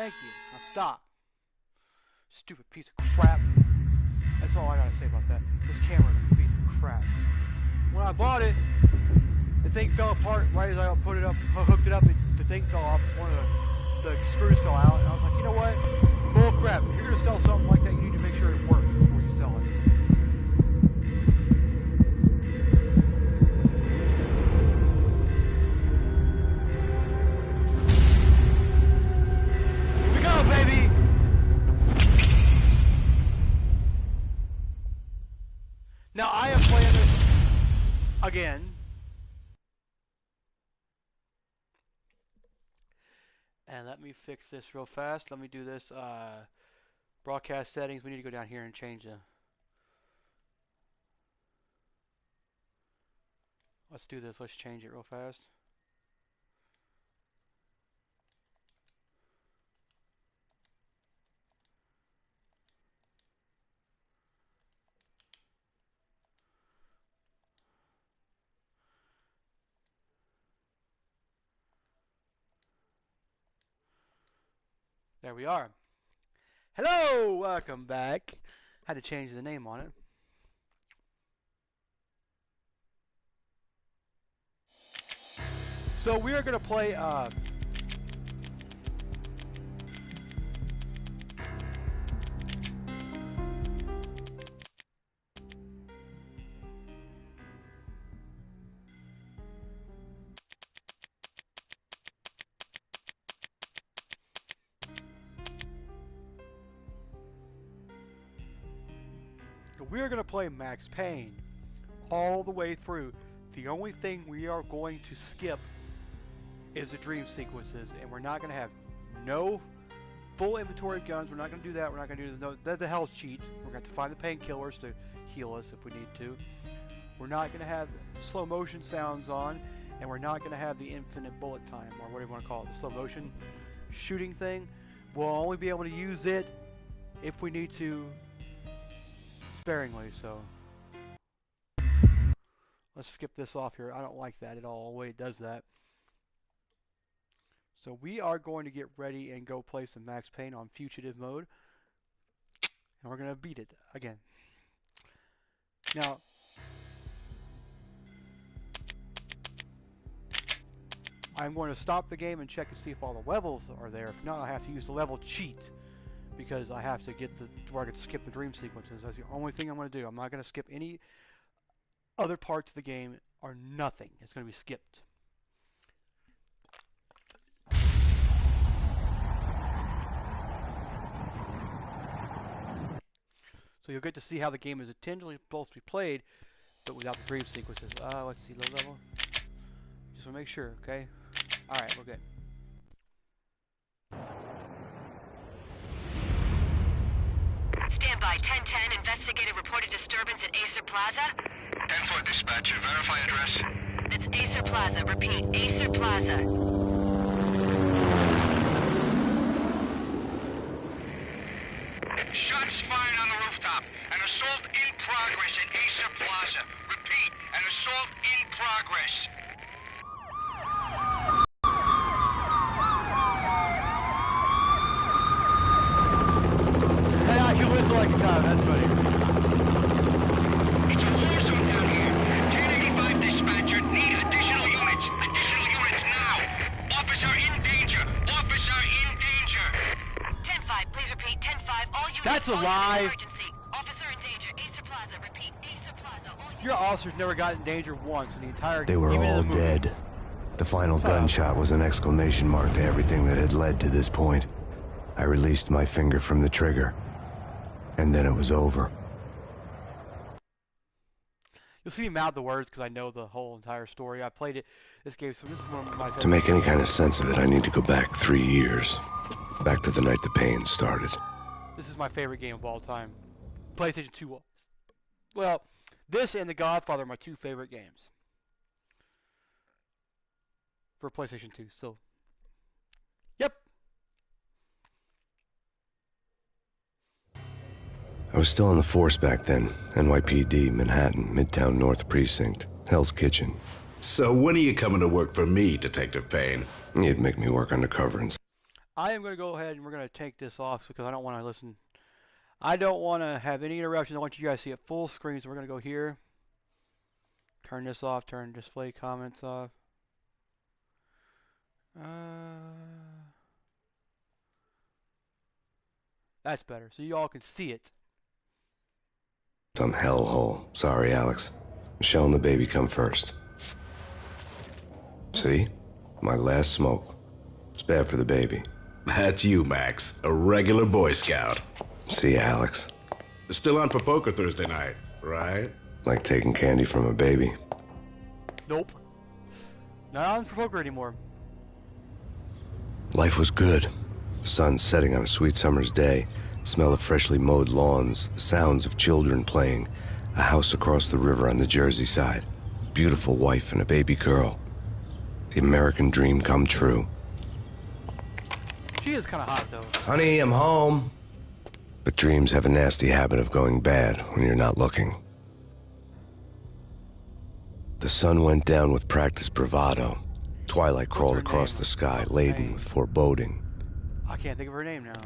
Thank you. Now stop. Stupid piece of crap. That's all I gotta say about that. This camera is a piece of crap. When I bought it, the thing fell apart right as I put it up, hooked it up, and the thing fell off. One of the screws fell out, and I was like, you know what? Bull crap. If you're gonna sell something like that, you need to make sure it works before you sell it. Here we go, baby! Now I am playing this again. And let me fix this real fast. Let me do this. Broadcast settings. We need to go down here and change the. Let's do this. Let's change it real fast. There we are. Hello, welcome back. Had to change the name on it. So we are going to play Max Payne all the way through. The only thing we are going to skip is the dream sequences, and we're not going to have no full inventory of guns. We're not going to do that. We're not going to do the health cheat. We're going to find the painkillers to heal us if we need to. We're not going to have slow motion sounds on, and we're not going to have the infinite bullet time, or what do you want to call it, the slow motion shooting thing. We'll only be able to use it if we need to sparingly, so let's skip this off here. I don't like that at all, the way it does that. So we are going to get ready and go play some Max Payne on fugitive mode, and we're going to beat it again. Now, I'm going to stop the game and check and see if all the levels are there. If not, I have to use the level cheat, because I have to get where I can skip the dream sequences. That's the only thing I'm going to do. I'm not going to skip any other parts of the game, or nothing. It's going to be skipped. So you'll get to see how the game is intentionally supposed to be played, but without the dream sequences. Let's see, low level. Just want to make sure, okay? Alright, we're good. Stand by. 1010, investigated reported disturbance at Acer Plaza. 10-4 dispatcher, verify address. It's Acer Plaza. Repeat, Acer Plaza. Shots fired on the rooftop. An assault in progress at Acer Plaza. Repeat, an assault in progress. Hey, I can whistle like a time. That's funny. It's a war zone down here. 1085 dispatcher, need additional units. Additional units now. Officer in danger. Officer in danger. 10-5, please repeat. 10-5, all units. That's a all lie. units emergency. Officer in danger. Acer Plaza. Repeat, Acer Plaza. All units. Your officers never got in danger once in the entire game. They were even in all the movie. dead. The final gunshot was an exclamation mark to everything that had led to this point. I released my finger from the trigger, and then it was over. You'll see me mouth the words because I know the whole entire story. I played it, this game, so this is one of my favorite. To make any kind of sense of it, I need to go back 3 years. Back to the night the pain started. This is my favorite game of all time. PlayStation 2. Well, this and The Godfather are my two favorite games for PlayStation 2. So, yep. I was still in the force back then. NYPD, Manhattan, Midtown North Precinct, Hell's Kitchen. So when are you coming to work for me, Detective Payne? You'd make me work undercover and... I am going to go ahead and we're going to take this off because I don't want to listen. I don't want to have any interruptions. I want you guys to see it full screen. So we're going to go here. Turn this off. Turn display comments off. That's better. So you all can see it. Some hellhole. Sorry, Alex. Michelle and the baby come first. See? My last smoke. It's bad for the baby. That's you, Max. A regular Boy Scout. See, Alex. Still on for poker Thursday night, right? Like taking candy from a baby. Nope. Not on for poker anymore. Life was good. The sun setting on a sweet summer's day. The smell of freshly mowed lawns. The sounds of children playing. A house across the river on the Jersey side. Beautiful wife and a baby girl. The American dream come true. She is kind of hot, though. Honey, I'm home. But dreams have a nasty habit of going bad when you're not looking. The sun went down with practiced bravado. Twilight crawled across the sky, laden with foreboding. I can't think of her name now.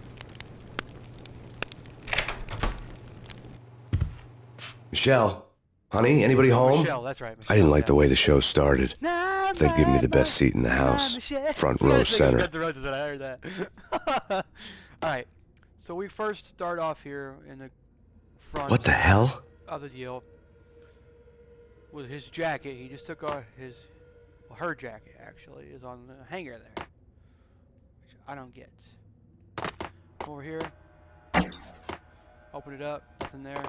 Michelle, honey, anybody home? Michelle, that's right. Michelle, I didn't like the way the show started. They'd give me the best seat in the house, front row center. I heard that. Alright, so we first start off here in the front. What the hell? Of the deal. With his jacket, he just took off his... Well, her jacket, actually, is on the hanger there. Which I don't get. Over here. Open it up. Nothing there.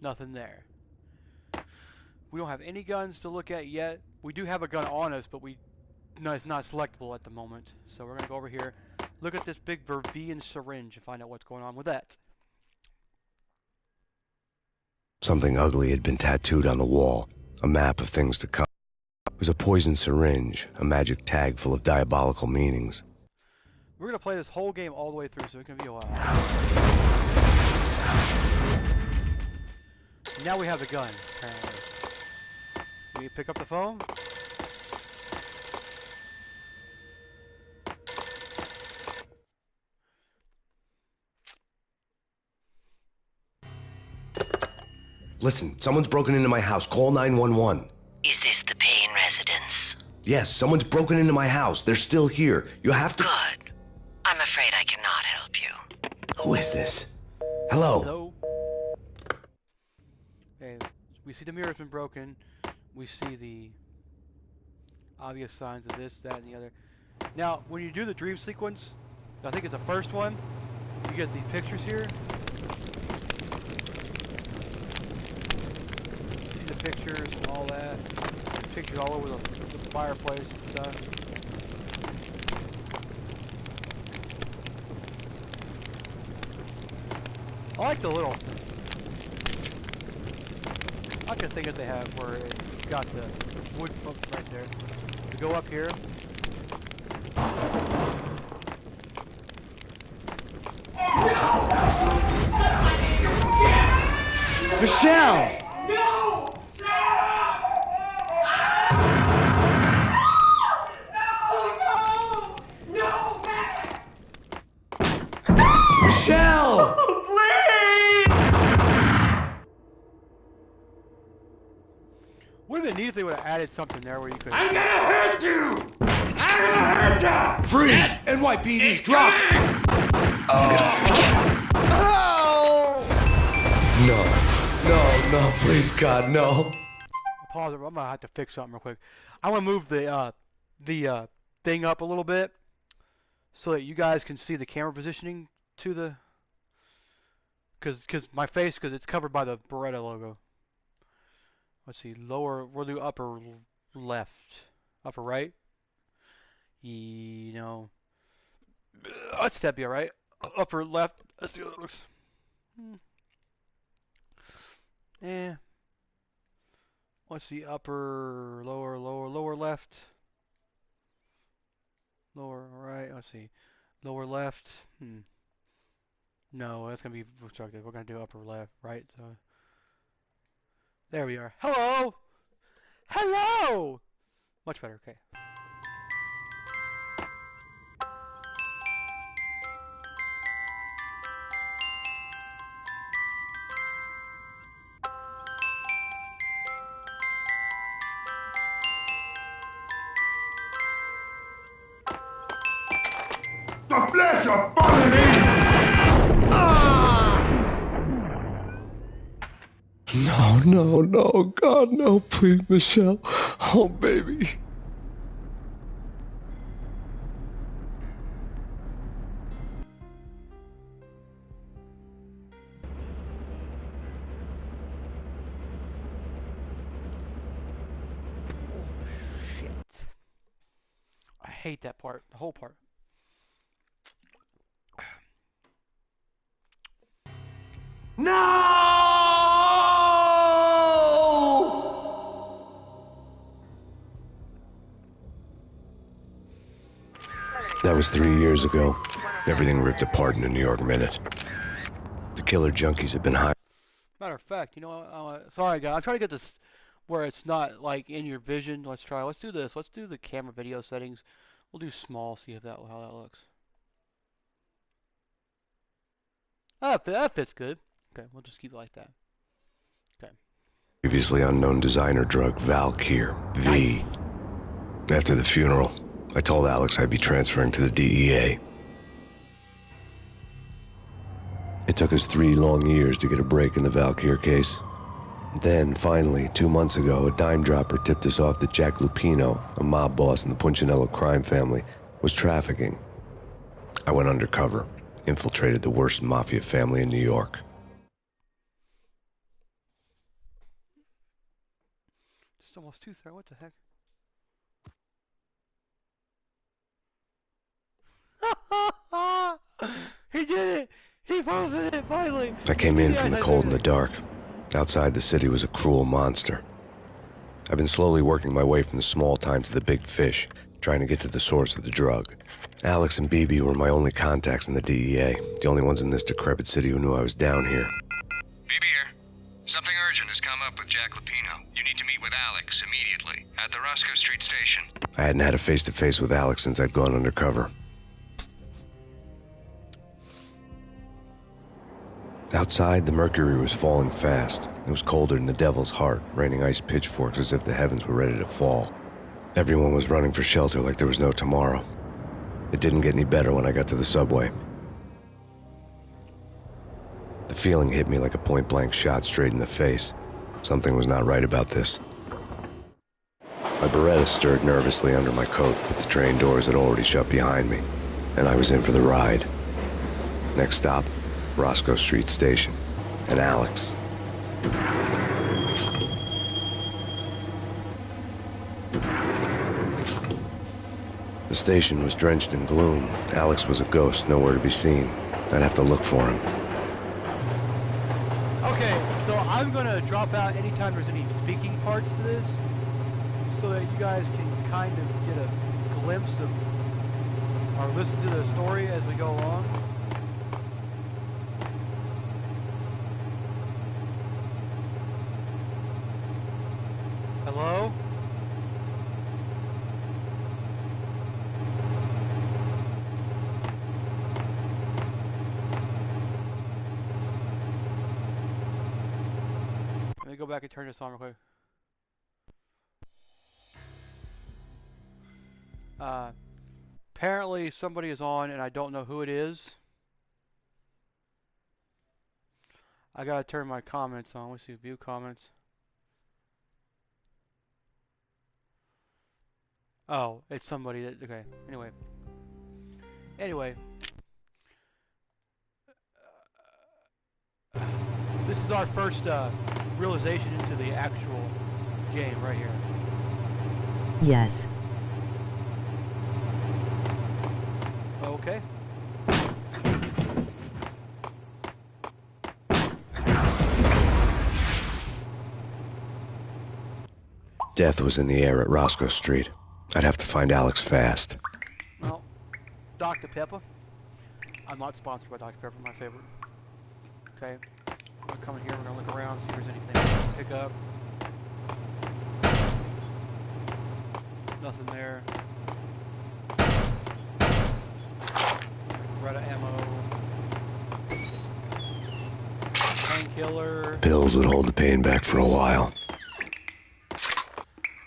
Nothing there. We don't have any guns to look at yet. We do have a gun on us, but no, it's not selectable at the moment. So we're gonna go over here, look at this big Vervian syringe, and find out what's going on with that. Something ugly had been tattooed on the wall. A map of things to come. It was a poison syringe, a magic tag full of diabolical meanings. We're gonna play this whole game all the way through, so it's gonna be a while. Now we have the gun, apparently. Can you pick up the phone? Listen, someone's broken into my house. Call 911. Is this the Payne residence? Yes, someone's broken into my house. They're still here. You have to... Good. I'm afraid I cannot help you. Who is this? Hello? Hello? Okay, we see the mirror's been broken. We see the obvious signs of this, that, and the other. Now, when you do the dream sequence, I think it's the first one, you get these pictures here. See the pictures and all that. There's pictures all over the fireplace and stuff. I like the little... I like the thing that they have where it's got the wood right there. We go up here. Michelle! No! Michelle! Would have been neat if they would have added something there where you could... I'm gonna hurt you! I'm gonna hurt you! Freeze! NYPD's drop! No, please God, no. Pause it. I'm gonna have to fix something real quick. I want to move the thing up a little bit so that you guys can see the camera positioning to the... Cause my face, because it's covered by the Beretta logo. Let's see, lower, we'll do upper left. Upper right? You know. Let's that be alright. Upper left. Let's see how that looks. Let's see, upper, lower left. Lower right, let's see. Lower left. No, that's gonna be obstructive. We're gonna do upper left, right, so. There we are. Hello! Hello! Much better, okay. My flesh are falling in! No, no, no, God, no, please, Michelle. Oh, baby. Shit. I hate that part, the whole part. That was 3 years ago. Everything ripped apart in a New York minute. The killer junkies had been hired. Matter of fact, you know, sorry guys, I'm trying to get this where it's not like in your vision. Let's do this. Let's do the camera video settings. We'll do small, see if how that looks. That fits good. Okay, we'll just keep it like that. Okay. Previously unknown designer drug Valkyr, V. After the funeral, I told Alex I'd be transferring to the DEA. It took us 3 long years to get a break in the Valkyr case. Then, finally, 2 months ago, a dime dropper tipped us off that Jack Lupino, a mob boss in the Punchinello crime family, was trafficking. I went undercover, infiltrated the worst mafia family in New York. Just almost 2:30. What the heck? He did it! He posted it finally! I came in from the cold and the dark. Outside the city was a cruel monster. I've been slowly working my way from the small time to the big fish, trying to get to the source of the drug. Alex and BB were my only contacts in the DEA, the only ones in this decrepit city who knew I was down here. BB here. Something urgent has come up with Jack Lupino. You need to meet with Alex immediately at the Roscoe Street station. I hadn't had a face-to-face with Alex since I'd gone undercover. Outside, the mercury was falling fast. It was colder than the devil's heart, raining ice pitchforks as if the heavens were ready to fall. Everyone was running for shelter like there was no tomorrow. It didn't get any better when I got to the subway. The feeling hit me like a point-blank shot straight in the face. Something was not right about this. My Beretta stirred nervously under my coat, but the train doors had already shut behind me, and I was in for the ride. Next stop, Roscoe Street Station, and Alex. The station was drenched in gloom. Alex was a ghost, nowhere to be seen. I'd have to look for him. Okay, so I'm gonna drop out anytime there's any speaking parts to this, so that you guys can kind of get a glimpse of, or listen to the story as we go along. Hello? Let me go back and turn this on real quick. Apparently somebody is on and I don't know who it is. I gotta turn my comments on. Let's see, view comments. Oh, it's somebody that, okay, anyway, this is our first realization into the actual game right here. Yes. Okay. Death was in the air at Roscoe Street. I'd have to find Alex fast. Well, Dr. Pepper. I'm not sponsored by Dr. Pepper, my favorite. Okay. We're gonna come in here, we're gonna look around, see if there's anything to pick up. Nothing there. Beretta ammo. Painkiller. Pills would hold the pain back for a while.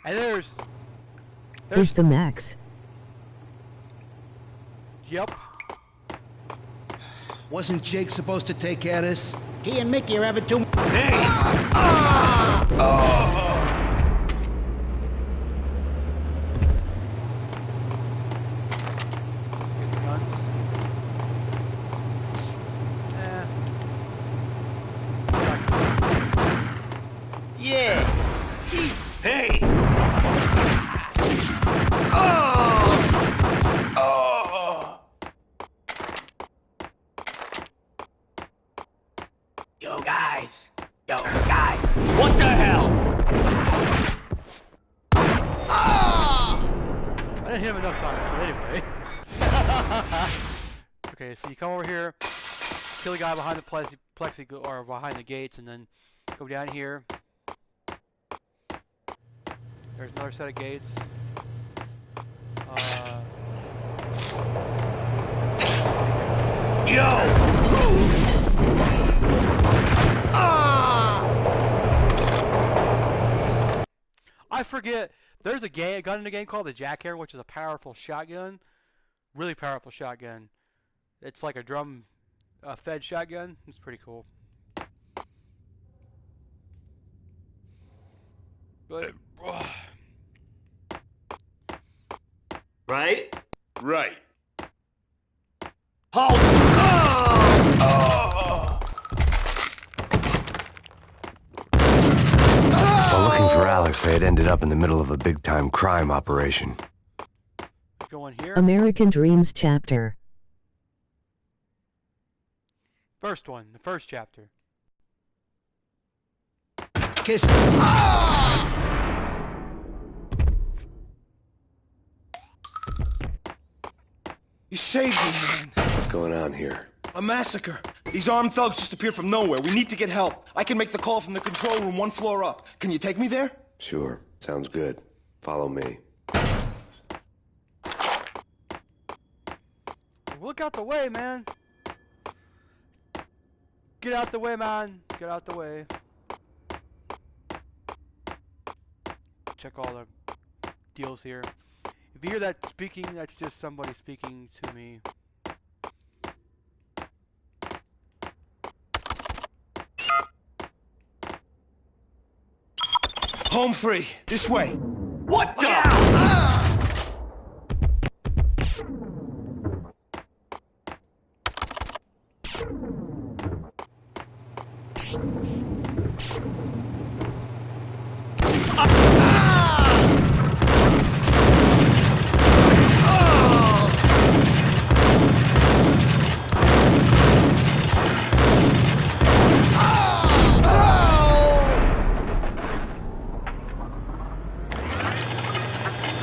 And there's Here's the max. Yep. Wasn't Jake supposed to take care of this? He and Mickey are having too... Hey! Yeah! Hey! Yo, guys! What the hell? I didn't hit him enough time, but anyway. Okay, so you come over here, kill the guy behind the plexi or behind the gates, and then go down here. There's another set of gates. I forget. There's a gun in the game called the Jackhammer, which is a powerful shotgun. Really powerful shotgun. It's like a drum fed shotgun. It's pretty cool. But Right? Right. Hold! While looking for Alex, they had ended up in the middle of a big-time crime operation. go in here. American Dreams chapter. First one, the first chapter. Kiss. You saved me, man. What's going on here? A massacre. These armed thugs just appeared from nowhere. We need to get help. I can make the call from the control room 1 floor up. Can you take me there? Sure. Sounds good. Follow me. Look out the way, man. Get out the way, man. Get out the way. Check all the deals here. If you hear that speaking, that's just somebody speaking to me. Home free. This way. What the?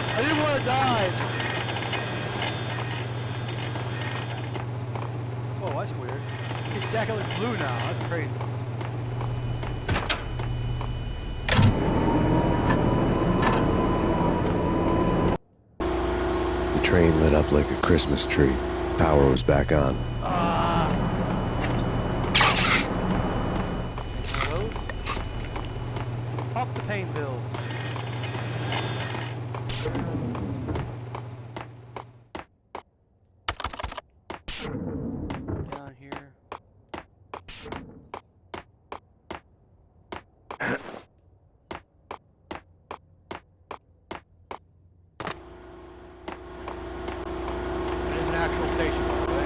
I didn't want to die. Whoa, that's weird. His jacket looks blue now. That's crazy. The train lit up like a Christmas tree. Power was back on. Those. Pop the pain pill. Down here. It is an actual station, by the way.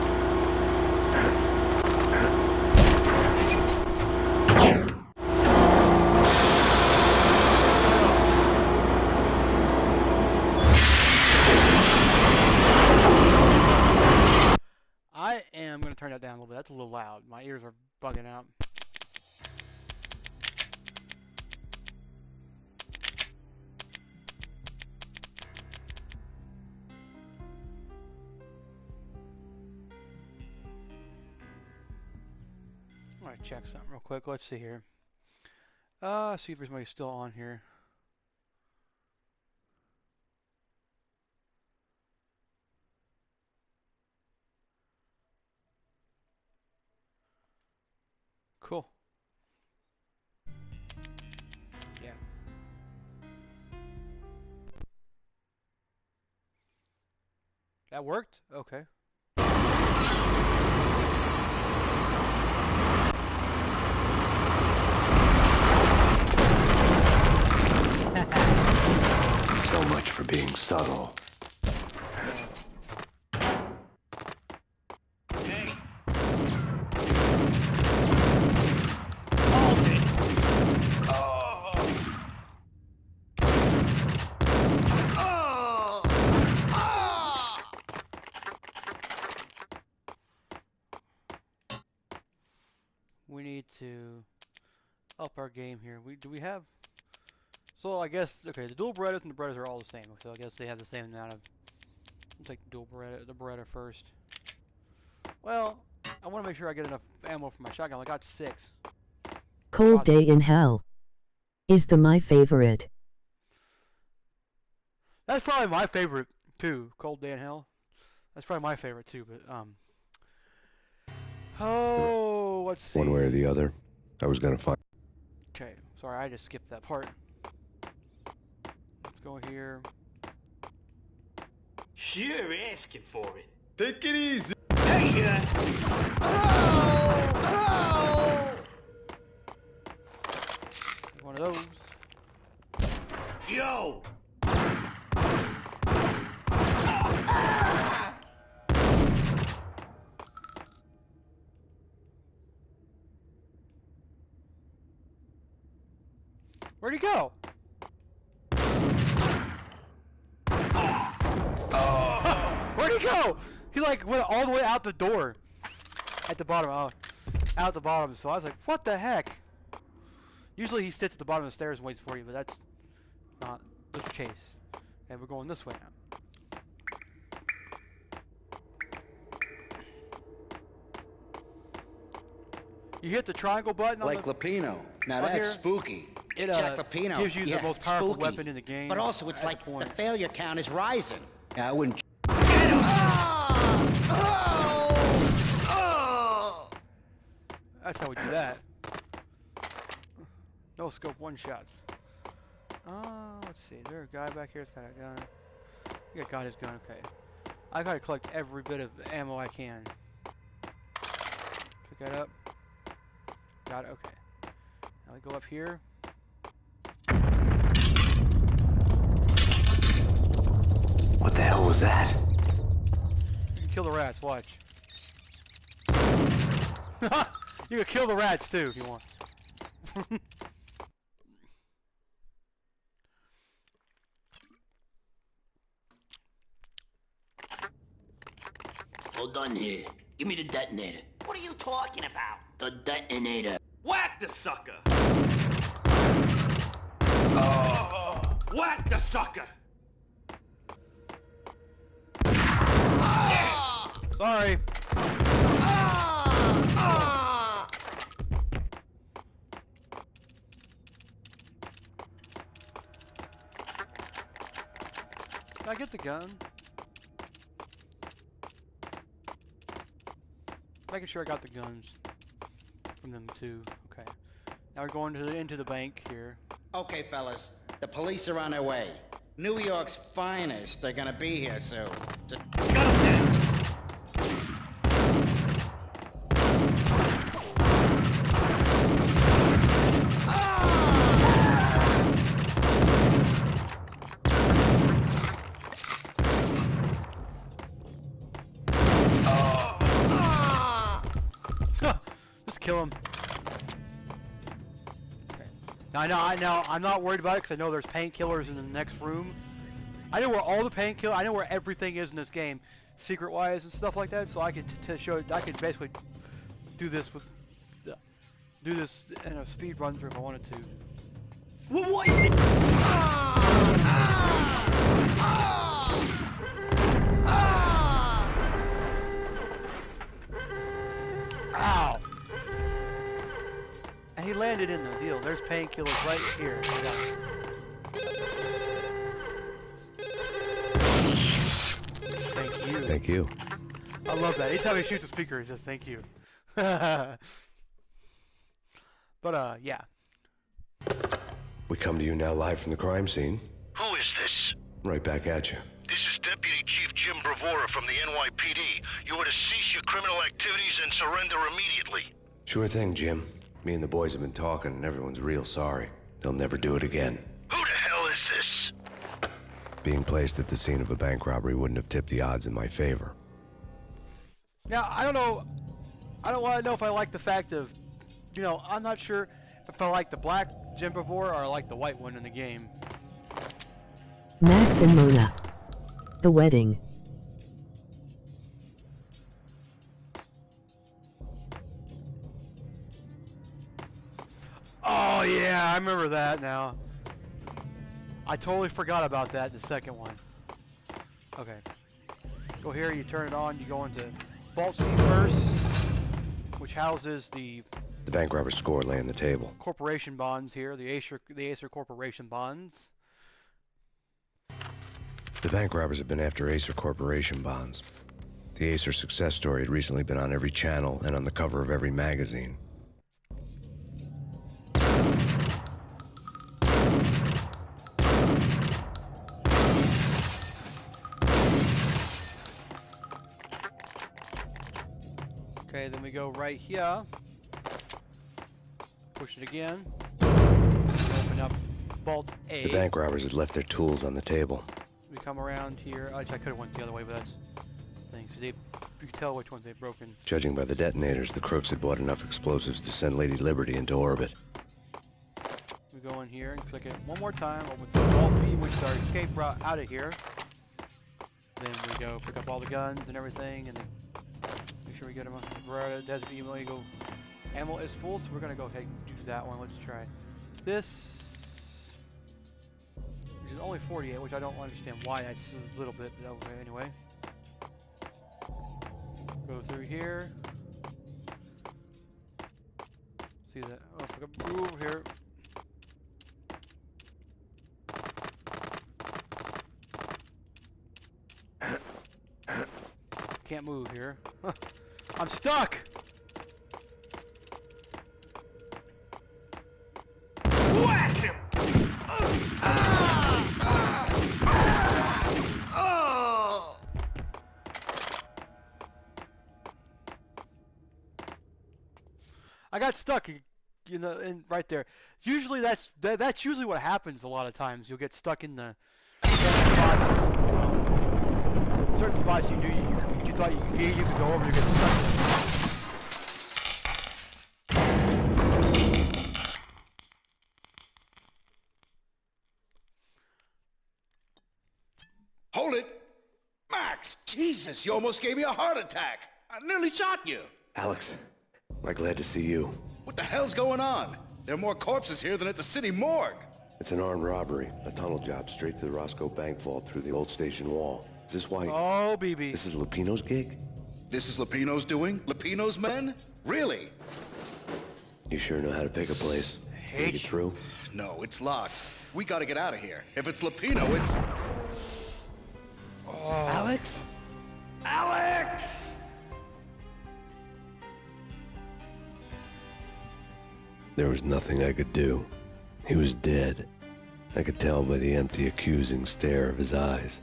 I am going to turn that down a little bit. That's a little loud. My ears are bugging out. Alright, check something real quick. Let's see here. See if there's somebody still on here. Cool. Yeah. That worked? Okay. being subtle. Hey. Hold it. We need to up our game here. Do we have? So I guess okay, the dual Berettas and the Berettas are all the same. So I guess they have the same amount of. Let's take the dual Beretta, the Beretta first. Well, I want to make sure I get enough ammo for my shotgun. I got 6. Cold Day in Hell is my favorite. That's probably my favorite too. Cold Day in Hell. That's probably my favorite too. But oh, let's see. One way or the other, I was gonna find. Okay, sorry, I just skipped that part. Let's go here. You're asking for it. Take it easy. Hey, One of those. Yo! Where'd he go? Where'd he go? He like went all the way out the door. At the bottom. Out the bottom. So I was like, what the heck? Usually he sits at the bottom of the stairs and waits for you, but that's not the case. And we're going this way now. You hit the triangle button on Like the... Lapino. Now on that's here, spooky. It Jack Lapino. gives you Yeah, the most powerful spooky. weapon in the game. But also it's at like the point. the failure count is rising. I wouldn't... That's how we do that. No scope one shots. Let's see. Is there a guy back here that's got a gun? Yeah, got his gun. Okay. I gotta collect every bit of ammo I can. Pick that up. Got it. Okay. Now we go up here. What the hell was that? You can kill the rats. Watch. You can kill the rats too if you want. Hold on here. Give me the detonator. What are you talking about? The detonator. Whack the sucker! Whack the sucker! Sorry. Can I get the gun? Making sure I got the guns from them too. Okay. Now we're going into the bank here. Okay, fellas. The police are on their way. New York's finest. They're gonna be here soon. Just kill him. Okay. Now I'm not worried about it because I know there's painkillers in the next room. I know where all the painkillers. I know where everything is in this game, secret-wise and stuff like that. So I could show. I could basically do this with, do this in a speed run through if I wanted to. Well, what is it? Ow! And he landed in the deal. There's painkillers right here. Thank you. Thank you. I love that. Anytime he shoots a speaker, he says thank you. But, yeah. We come to you now live from the crime scene. Who is this? Right back at you. This is Deputy Chief Jim Bravura from the NYPD. You are to cease your criminal activities and surrender immediately. Sure thing, Jim. Me and the boys have been talking, and everyone's real sorry. They'll never do it again. Who the hell is this? Being placed at the scene of a bank robbery wouldn't have tipped the odds in my favor. Now, I don't know. I don't want to know if I like the fact of, I'm not sure if I like the black Jim Brevore or I like the white one in the game. Max and Mona. The wedding. Oh yeah, I remember that now. I totally forgot about that in the second one. Okay. Go here, you turn it on, you go into Vault C first, which houses the bank robber's score lay on the table. Corporation bonds here, the Acer Corporation bonds. The bank robbers have been after Acer Corporation bonds. The Acer success story had recently been on every channel and on the cover of every magazine. Okay, then we go right here. Push it again. Open up Vault A. The bank robbers had left their tools on the table. We come around here. I could have went the other way, but that's the thing. So you can tell which ones they've broken. Judging by the detonators, the crooks had bought enough explosives to send Lady Liberty into orbit. We go in here and click it one more time. Open Vault B, which is our escape route out of here. Then we go pick up all the guns and everything, and then make sure we get them up. Right, desert email. You go. Ammo is full, so we're gonna go ahead and use that one. Let's try this. Which is only 48, which I don't understand why. That's a little bit, but okay, anyway. Go through here. See that? Oh, I forgot to move here. Can't move here. I'm stuck! Whack him! I got stuck, in right there. Usually that's usually what happens a lot of times. You'll get stuck in the certain spots you knew you thought you could go over, you get stuck. Hold it! Max! Jesus, you almost gave me a heart attack! I nearly shot you! Alex, I'm glad to see you. What the hell's going on? There are more corpses here than at the city morgue! It's an armed robbery, a tunnel job straight to the Roscoe Bank vault through the old station wall. Is this why... Oh, BB. This is Lupino's gig? This is Lupino's doing? Lupino's men? Really? You sure know how to pick a place. Can you get through? No, it's locked. We gotta get out of here. If it's Lupino, it's... Oh. Alex? Alex! There was nothing I could do. He was dead. I could tell by the empty, accusing stare of his eyes.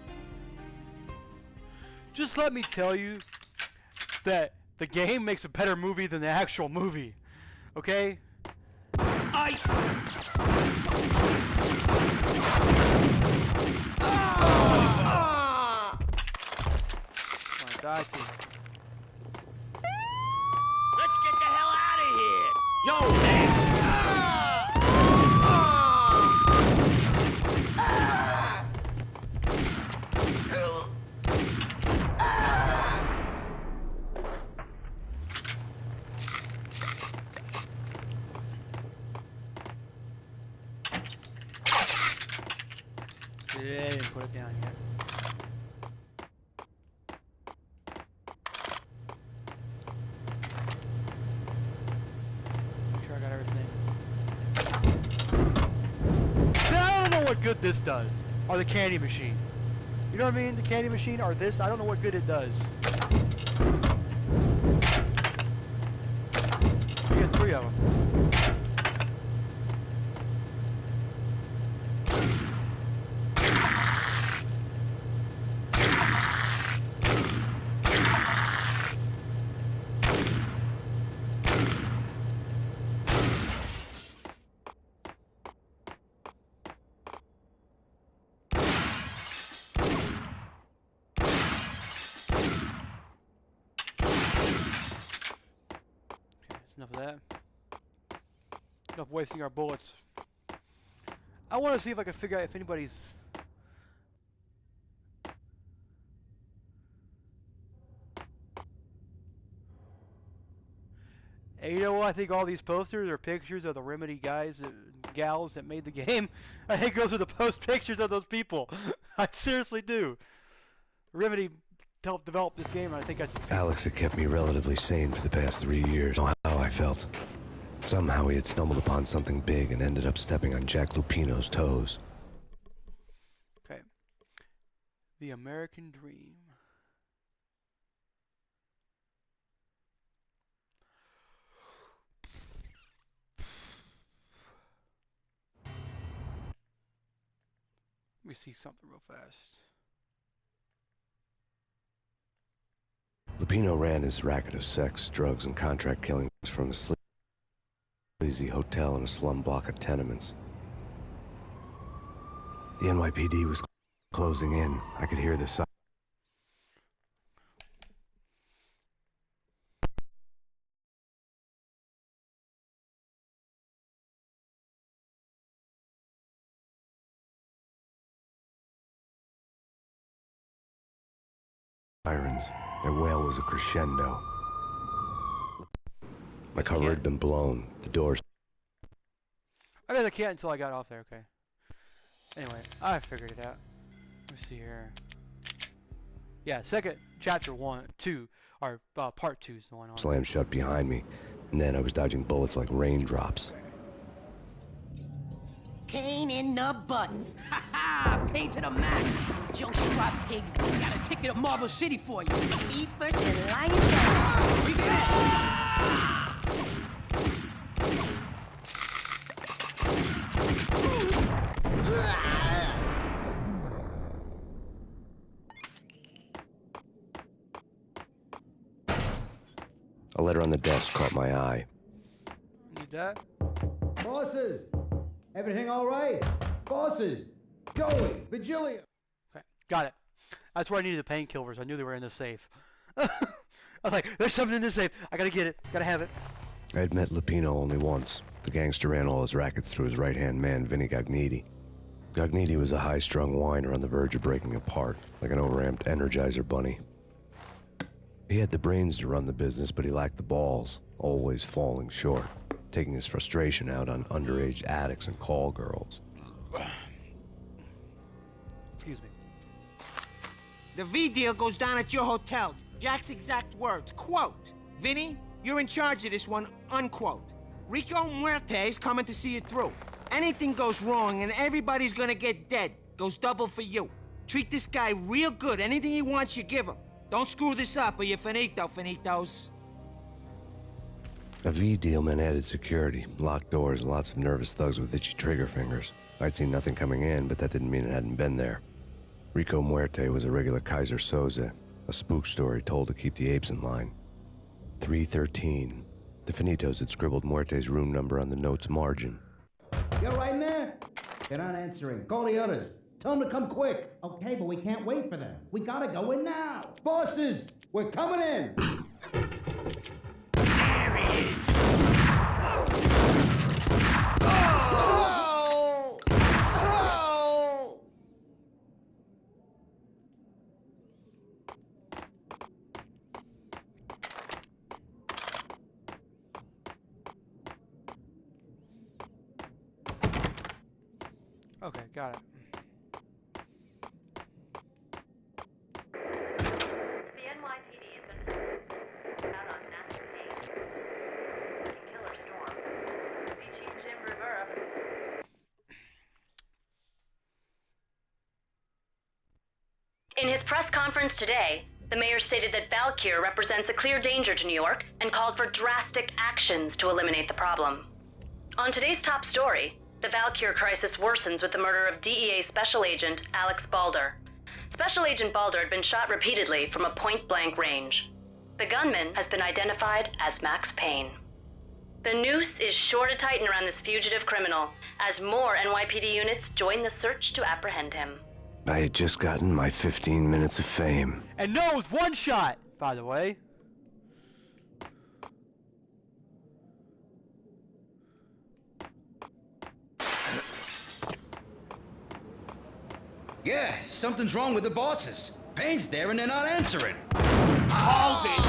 Just let me tell you that the game makes a better movie than the actual movie. Okay? Ice! Die too. Let's get the hell out of here! Yo, man! Yeah, didn't put it down yet. Make sure I got everything. Now, I don't know what good this does. Or the candy machine. You know what I mean? The candy machine or this, I don't know what good it does. You get 3 of them. that. Enough wasting our bullets. I want to see if I can figure out if anybody's... And you know what? I think all these posters are pictures of the Remedy guys, gals that made the game. I think those are the post pictures of those people. I seriously do. Remedy helped develop this game, and I think that's... Alex had kept me relatively sane for the past 3 years. I don't know how I felt. Somehow he had stumbled upon something big and ended up stepping on Jack Lupino's toes. Okay. The American Dream. Let me see something real fast. Lupino ran his racket of sex, drugs, and contract killings from a sleazy hotel in a slum block of tenements. The NYPD was closing in. I could hear the sirens. Their wail was a crescendo. My cover had been blown. The doors... I guess I can't until I got off there, okay. Anyway, I figured it out. Let me see here. Yeah, second chapter 1, 2, or part 2 is the one on. Slammed shut behind me, and then I was dodging bullets like raindrops. Payne in the butt. Ha ha! Payne to the max. Joe Swap pig. Got a ticket to Marble City for you. Eat first and lying down. We did it! A letter on the desk caught my eye. Need that? Bosses! Everything all right? Bosses! Joey! Virgilia! Okay, got it. That's where I needed the painkillers. I knew they were in the safe. I was like, there's something in the safe. I gotta get it. Gotta have it. I had met Lupino only once. The gangster ran all his rackets through his right-hand man, Vinny Gognitti. Gognitti was a high-strung whiner on the verge of breaking apart, like an overamped Energizer bunny. He had the brains to run the business, but he lacked the balls, always falling short, taking his frustration out on underage addicts and call girls. Excuse me. The V deal goes down at your hotel. Jack's exact words, quote, Vinny, you're in charge of this one, unquote. Rico Muerte's coming to see it through. Anything goes wrong and everybody's gonna get dead. Goes double for you. Treat this guy real good. Anything he wants, you give him. Don't screw this up or you're finito, finitos. A V deal meant added security, locked doors, and lots of nervous thugs with itchy trigger fingers. I'd seen nothing coming in, but that didn't mean it hadn't been there. Rico Muerte was a regular Kaiser Soze, a spook story told to keep the apes in line. 313. The Finitos had scribbled Muerte's room number on the note's margin. You're right in there? They're not answering. Call the others. Tell them to come quick. Okay, but we can't wait for them. We gotta go in now. Bosses, we're coming in. There he is. Okay, got it. The NYPD has been out on Max Payne. Killer Storm. Chief Jim Rivera. In his press conference today, the mayor stated that Valkyr represents a clear danger to New York and called for drastic actions to eliminate the problem. On today's top story, the Valkyr crisis worsens with the murder of DEA Special Agent Alex Balder. Special Agent Balder had been shot repeatedly from a point-blank range. The gunman has been identified as Max Payne. The noose is sure to tighten around this fugitive criminal as more NYPD units join the search to apprehend him. I had just gotten my 15 minutes of fame. And no, it was one shot, by the way. Yeah, something's wrong with the bosses. Payne's there and they're not answering. Hold it!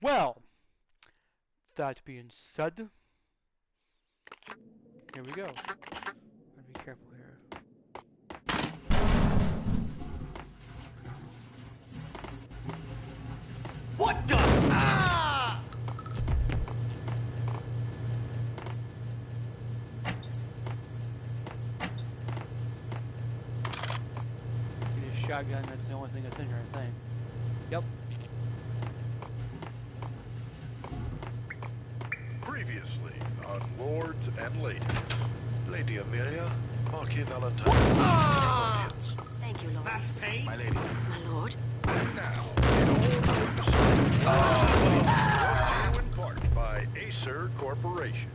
Well, that being said, here we go. Gotta be careful here. What the? Ah! Get a shotgun, that's the only thing that's in here, I think. Yep. Previously on Lords and Ladies. Lady Amelia, Marquis Valentine. Ah! Thank you, Lord. That's Payne. My lady. My lord. And now, in all purposes, brought to you in part by Acer Corporation.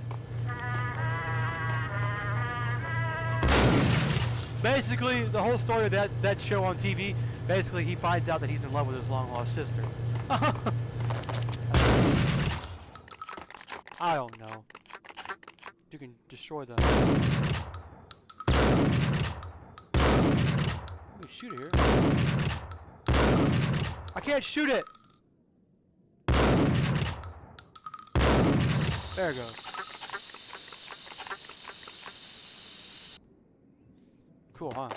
Basically, the whole story of that show on TV, basically he finds out that he's in love with his long-lost sister. I don't know. You can destroy them. Let me shoot it here. I can't shoot it! There it goes. Cool, huh?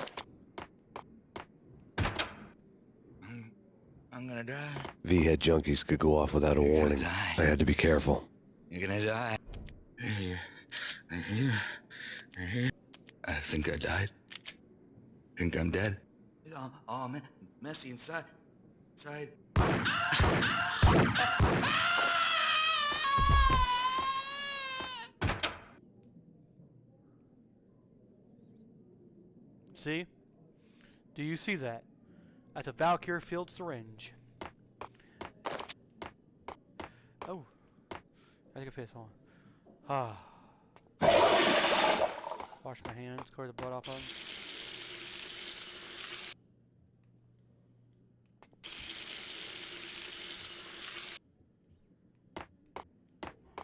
I'm gonna die. V-head junkies could go off without a warning. I had to be careful. You're gonna die. Here. I think I died. Think I'm dead. Oh man, messy inside. See? Do you see that? That's a Valkyr field syringe. Oh. I think I piss on. Ah. Wash my hands, clear the blood off of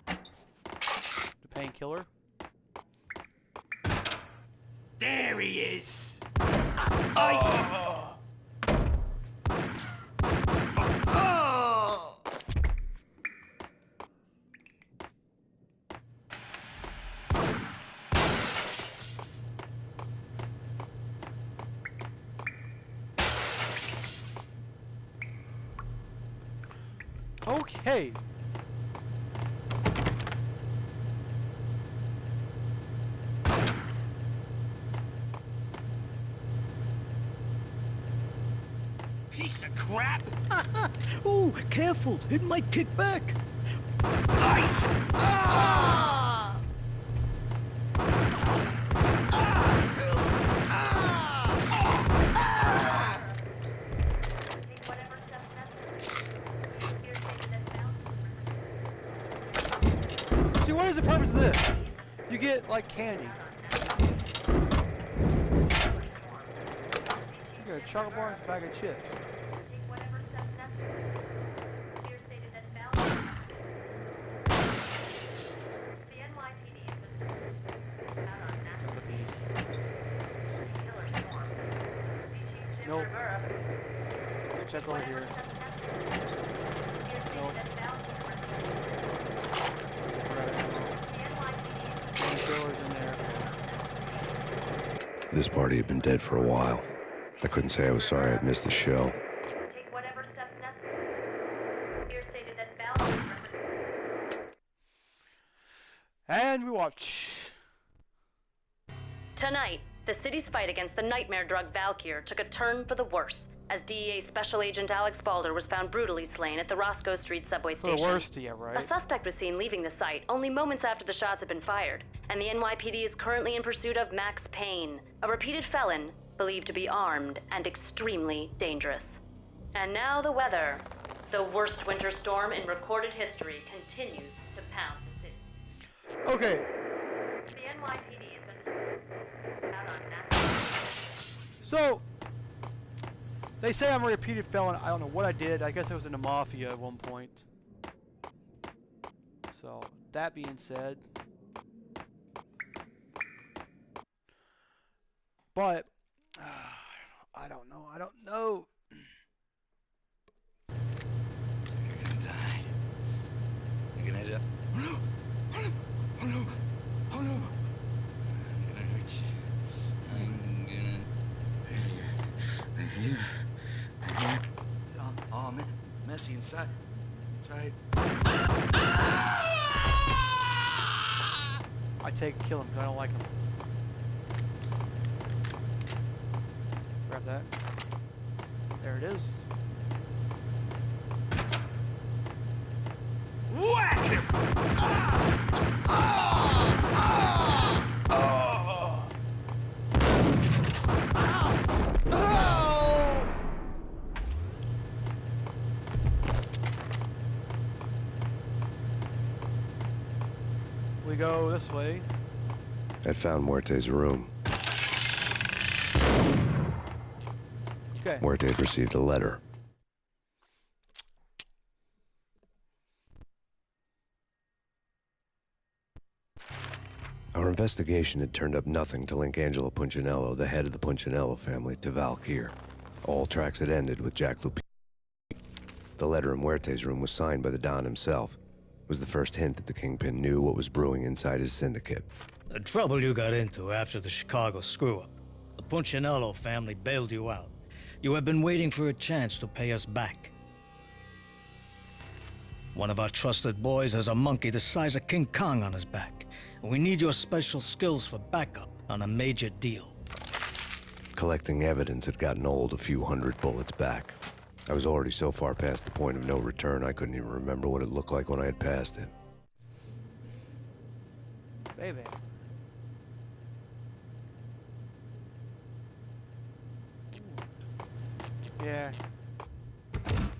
them. The painkiller. There he is. Okay. Piece of crap. Oh, careful. It might kick back. Ice. Ah! See, what is the purpose of this? You get, like, candy. You get a chocolate bar and a bag of chips. Nope. Check over here. Nope. In there. This party had been dead for a while. I couldn't say I was sorry I'd missed the show. And we watch. Tonight, the city's fight against the nightmare drug Valkyr took a turn for the worse as DEA Special Agent Alex Balder was found brutally slain at the Roscoe Street subway For the station. worst, yeah, right? A suspect was seen leaving the site only moments after the shots had been fired, and the NYPD is currently in pursuit of Max Payne, a repeated felon believed to be armed and extremely dangerous. And now the weather. The worst winter storm in recorded history continues to pound the city. Okay. The NYPD So, they say I'm a repeated felon. I don't know what I did. I guess I was in the mafia at one point. So, that being said. But, I don't know. I don't know. You're gonna die. You're gonna end up. Oh no! Oh no! Oh no! Oh no! I'm gonna hurt you. I'm gonna. Oh, man. Messy inside. Inside. I kill him because I don't like him. Grab that. There it is. Whack! We go this way. I'd found Muerte's room. Okay. Muerte had received a letter. Our investigation had turned up nothing to link Angelo Punchinello, the head of the Punchinello family, to Valkyr. All tracks had ended with Jack Lupi. The letter in Muerte's room was signed by the Don himself. It was the first hint that the Kingpin knew what was brewing inside his syndicate. The trouble you got into after the Chicago screw-up. The Punchinello family bailed you out. You have been waiting for a chance to pay us back. One of our trusted boys has a monkey the size of King Kong on his back. We need your special skills for backup on a major deal. Collecting evidence had gotten old a few hundred bullets back. I was already so far past the point of no return, I couldn't even remember what it looked like when I had passed it. Baby. Yeah. Can't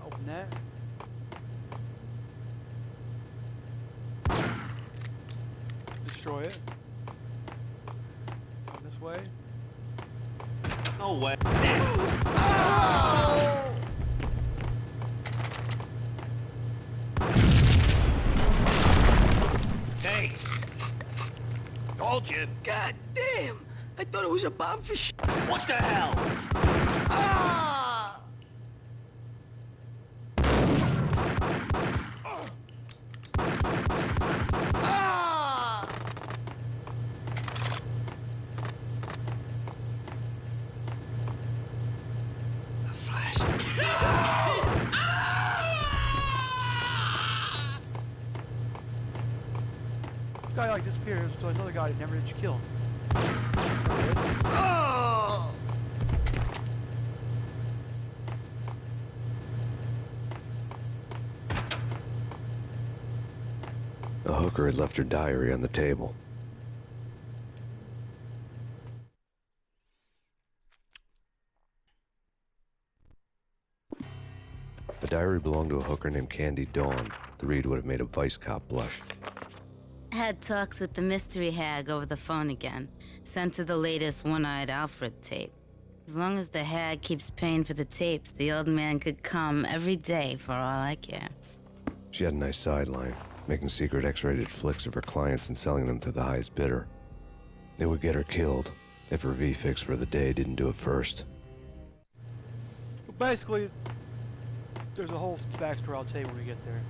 open that. Destroy it. Come this way. No way. Hey! Told you. God damn! I thought it was a bomb for sh. What the hell? Ah! Ah! A flash. This guy like disappears, so another guy that never did you kill. Oh! The hooker had left her diary on the table. The diary belonged to a hooker named Candy Dawn. The read would have made a vice cop blush. Had talks with the mystery hag over the phone again. Sent her the latest One-Eyed Alfred tape. As long as the hag keeps paying for the tapes, the old man could come every day for all I care. She had a nice sideline, making secret X-rated flicks of her clients and selling them to the highest bidder. It would get her killed if her V-fix for the day didn't do it first. But basically, there's a whole backstory I'll tell you when we get there.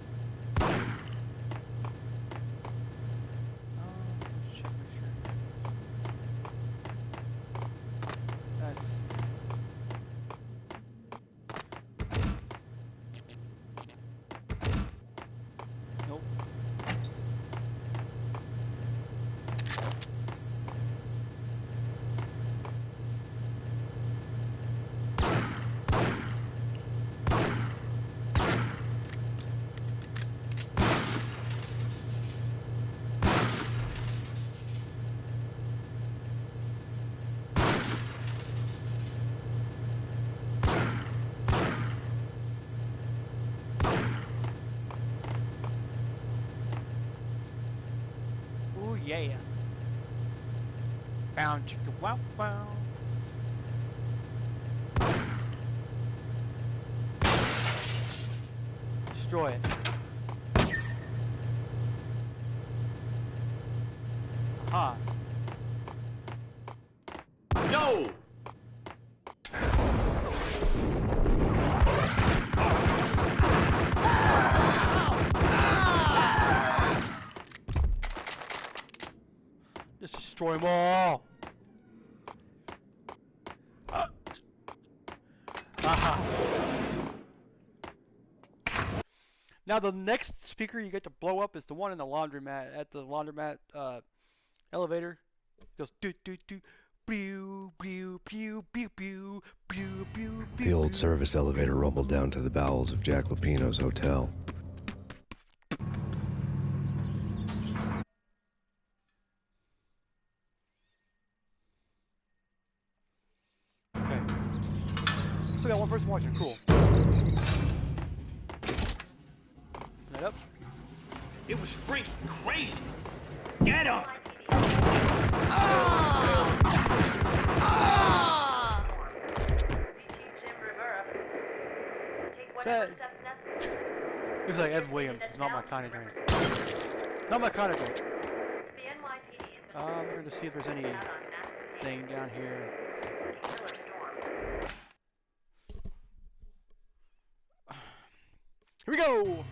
Yeah. Bound chicka wow wow. Destroy it. Aha. No! Just destroy them all. Aha. Now the next speaker you get to blow up is the one in the laundromat. At the laundromat elevator, it goes do do do, pew pew pew pew pew pew pew. The old service elevator rumbled down to the bowels of Jack Lupino's hotel. Okay. Still got one person watching. Cool. That up. It was freaking crazy. Get him! That looks like Evan Williams. It's not my kind of drink. Not my kind of drink. We're going to see if there's anything down here. Here we go!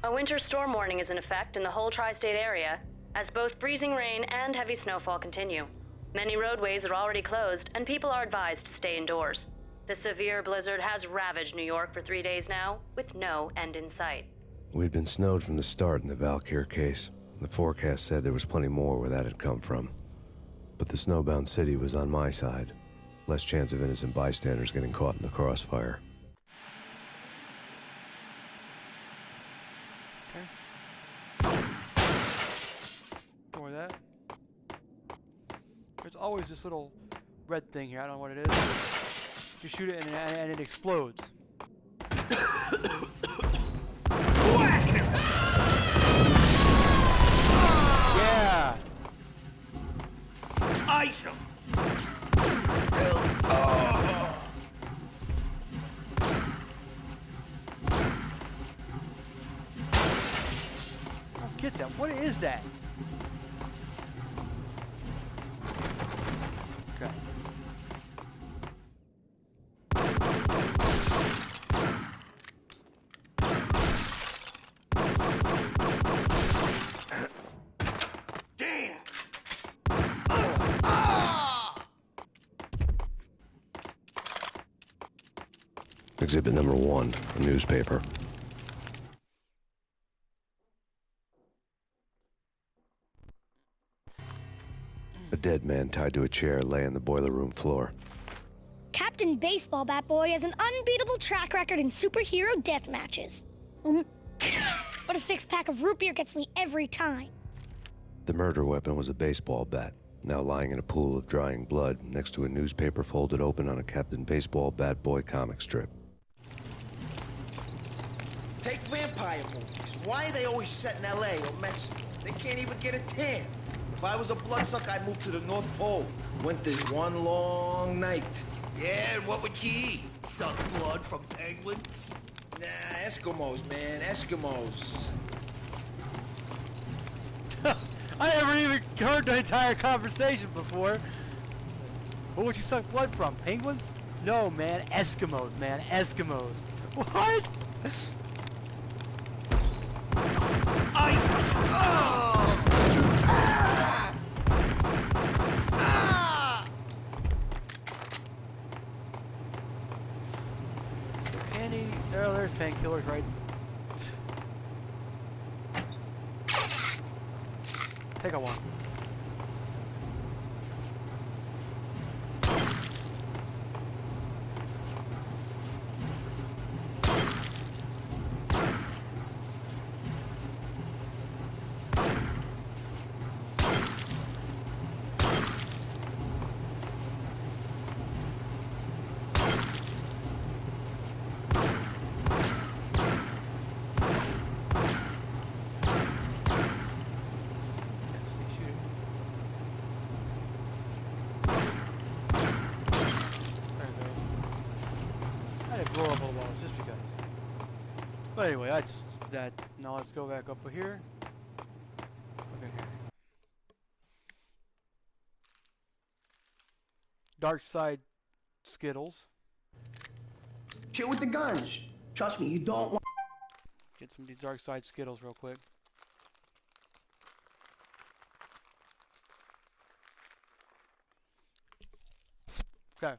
A winter storm warning is in effect in the whole tri-state area, as both freezing rain and heavy snowfall continue. Many roadways are already closed, and people are advised to stay indoors. The severe blizzard has ravaged New York for 3 days now, with no end in sight. We'd been snowed from the start in the Valkyr case. The forecast said there was plenty more where that had come from. But the snowbound city was on my side. Less chance of innocent bystanders getting caught in the crossfire. Ignore that. There's always this little red thing here. I don't know what it is. You shoot it and it explodes. Yeah! Ice him! Oh, get that. What is that? Okay. Exhibit number 1, a newspaper. A dead man tied to a chair lay on the boiler room floor. Captain Baseball Bat Boy has an unbeatable track record in superhero death matches. But a 6-pack of root beer gets me every time. The murder weapon was a baseball bat, now lying in a pool of drying blood next to a newspaper folded open on a Captain Baseball Bat Boy comic strip. Take vampire movies. Why are they always set in L.A. or Mexico? They can't even get a tan. If I was a bloodsucker, I'd move to the North Pole. Winter's one long night. Yeah, and what would you eat? Suck blood from penguins? Nah, Eskimos, man. Eskimos. I never even heard the entire conversation before. What would you suck blood from? Penguins? No, man. Eskimos, man. Eskimos. What? Ice! Oh! Ah! Ah! There's painkillers, right? Take a one. But anyway, that's that. Now let's go back up here. Okay, here. Dark side Skittles. Chill with the guns. Trust me, you don't want. Get some of these dark side Skittles real quick. Okay.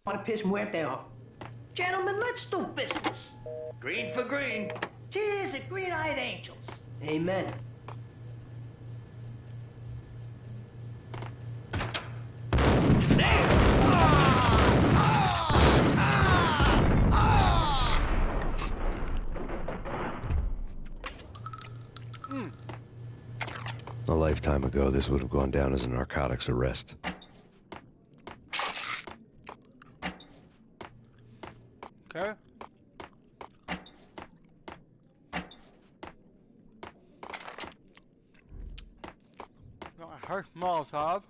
Want to piss Muerte off? Gentlemen, let's do business. Green for green. Cheers at green-eyed angels. Amen. A lifetime ago, this would have gone down as a narcotics arrest. Okay. Here's Molotov.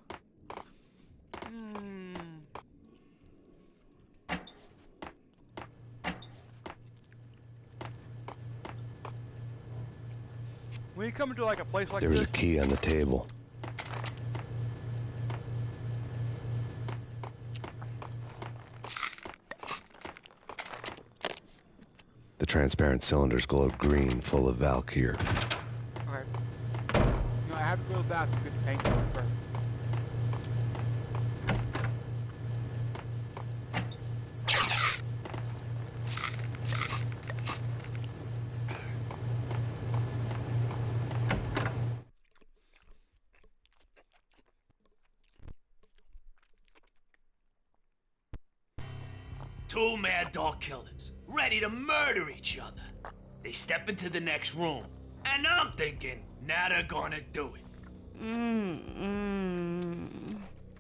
When you come into like a place like There was this, a key on the table. The transparent cylinders glowed green, full of Valkyr. okay. You know, I have to go to the bathroom to get the painkiller first. Two mad dog killers, ready to murder each other. They step into the next room, and I'm thinking, now they're gonna do it.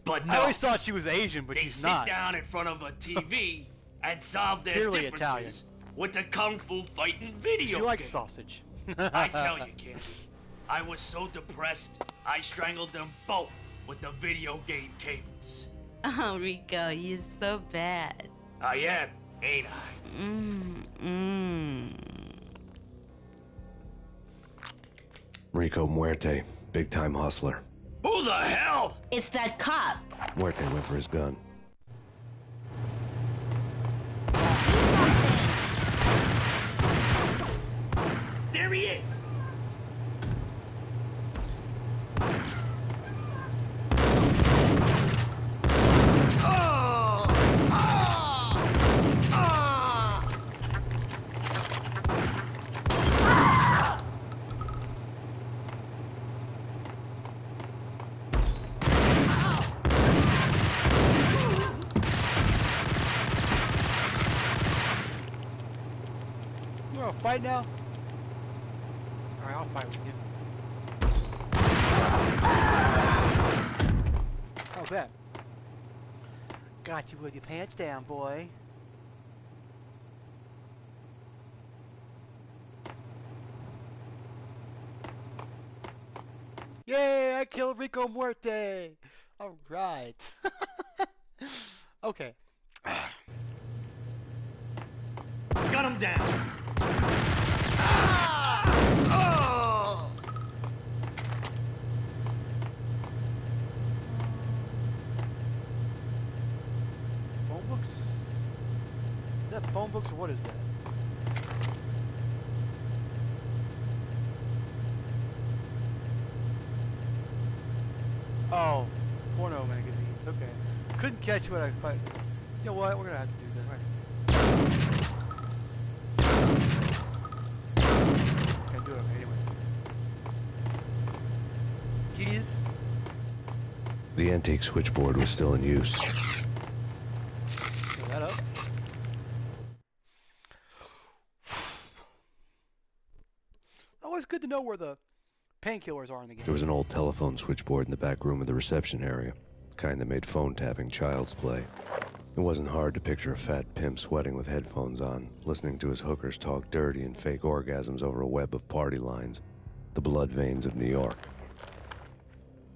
But no. I always thought she was Asian, but she's not. They sit down in front of a TV and solve their Clearly differences Italian. with a kung fu fighting video She likes game. sausage. I tell you, Candy, I was so depressed, I strangled them both with the video game cables. Oh, Rico, you're so bad. I am, ain't I? Rico Muerte, big-time hustler. Who the hell? It's that cop. Muerte went for his gun. There he is. You wanna fight now? Alright, I'll fight with you. How's that? Got you with your pants down, boy. Yay, I killed Rico Muerte! Alright. Okay. Got him down. Phone books? Is that phone books or what is that? Oh, porno magazines. Okay. Couldn't catch what I fight. You know what? We're gonna have to do that. Right. Can't do it anyway. Keys. The antique switchboard was still in use. Fill that up. Always good to know where the painkillers are in the game. There was an old telephone switchboard in the back room of the reception area, the kind that made phone tapping child's play. It wasn't hard to picture a fat pimp sweating with headphones on, listening to his hookers talk dirty and fake orgasms over a web of party lines, the blood veins of New York.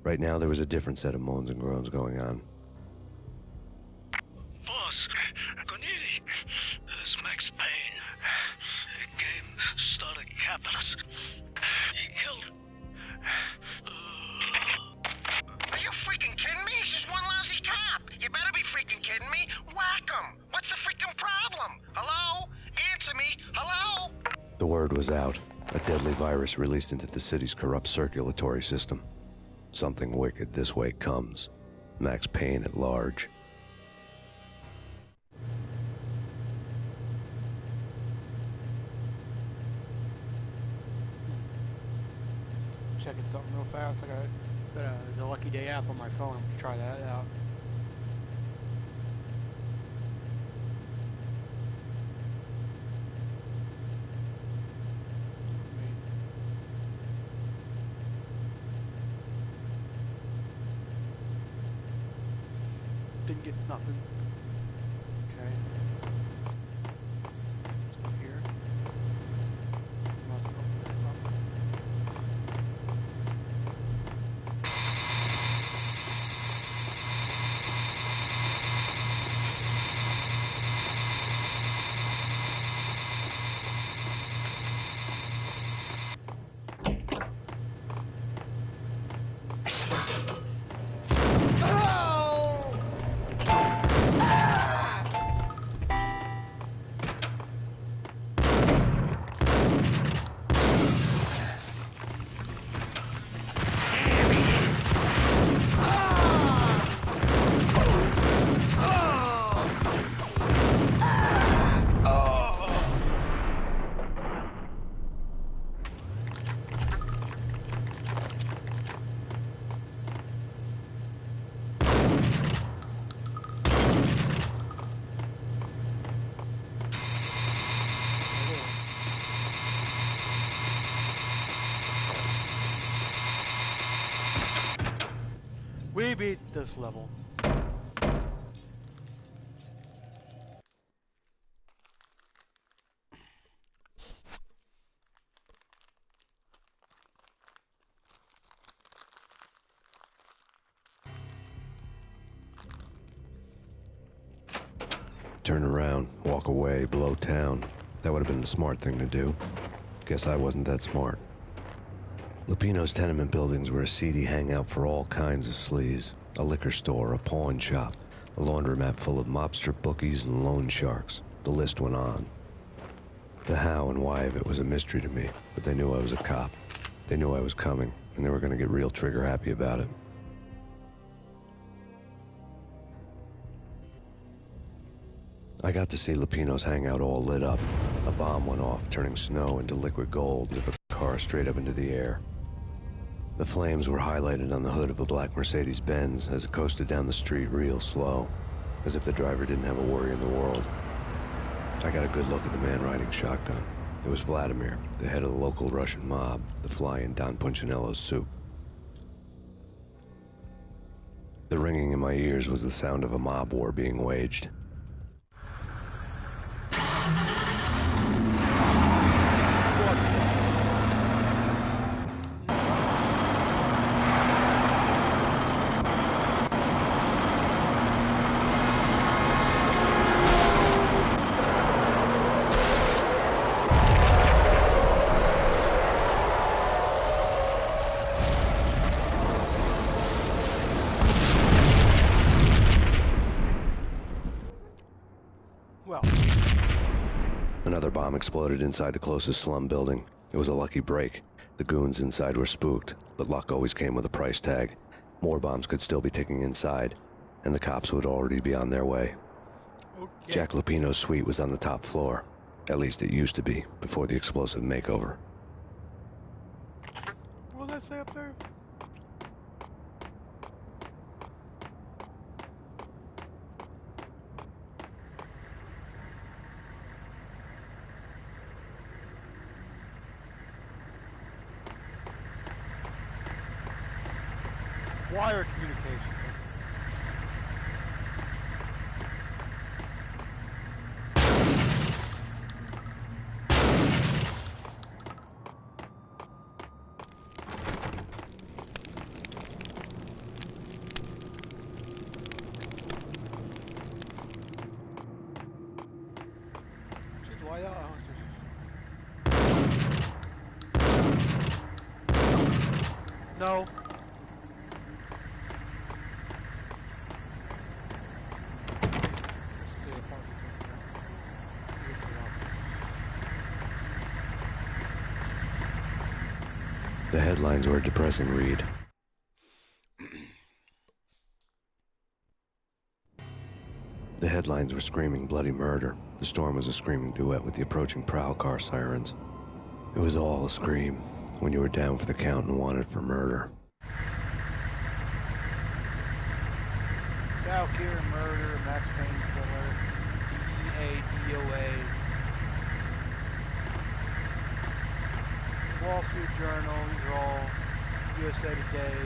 Right now, there was a different set of moans and groans going on. Boss, Corneli, this is Max Payne. He came, started capping us. He killed... Are you freaking kidding me? He's just one lousy cop. You better be freaking kidding me. Whack him. What's the freaking problem? Hello? Answer me. Hello? The word was out. A deadly virus released into the city's corrupt circulatory system. Something wicked this way comes. Max Payne at large. Checking something real fast. I got the Lucky Day app on my phone. I'm gonna try that out. Didn't get nothing. Okay. So here. Must open this up. We beat this level. Turn around, walk away, blow town. That would have been the smart thing to do. Guess I wasn't that smart. Lupino's tenement buildings were a seedy hangout for all kinds of sleaze. A liquor store, a pawn shop, a laundromat full of mobster bookies and loan sharks. The list went on. The how and why of it was a mystery to me, but they knew I was a cop. They knew I was coming, and they were going to get real trigger happy about it. I got to see Lupino's hangout all lit up. A bomb went off, turning snow into liquid gold as if a car straight up into the air. The flames were highlighted on the hood of a black Mercedes-Benz as it coasted down the street real slow, as if the driver didn't have a worry in the world. I got a good look at the man riding shotgun. It was Vladimir, the head of the local Russian mob, the fly in Don Punchinello's soup. The ringing in my ears was the sound of a mob war being waged. Another bomb exploded inside the closest slum building. It was a lucky break. The goons inside were spooked, but luck always came with a price tag. More bombs could still be ticking inside, and the cops would already be on their way. Okay. Jack Lupino's suite was on the top floor. At least it used to be, before the explosive makeover. What does that say up there? Wire communication. Why? No. The headlines were a depressing read. The headlines were screaming bloody murder. The storm was a screaming duet with the approaching prowl car sirens. It was all a scream when you were down for the count and wanted for murder. Valkyrie murder, Max Payne killer, DEA, DOA, Wall Street Journal, these are all USA Today,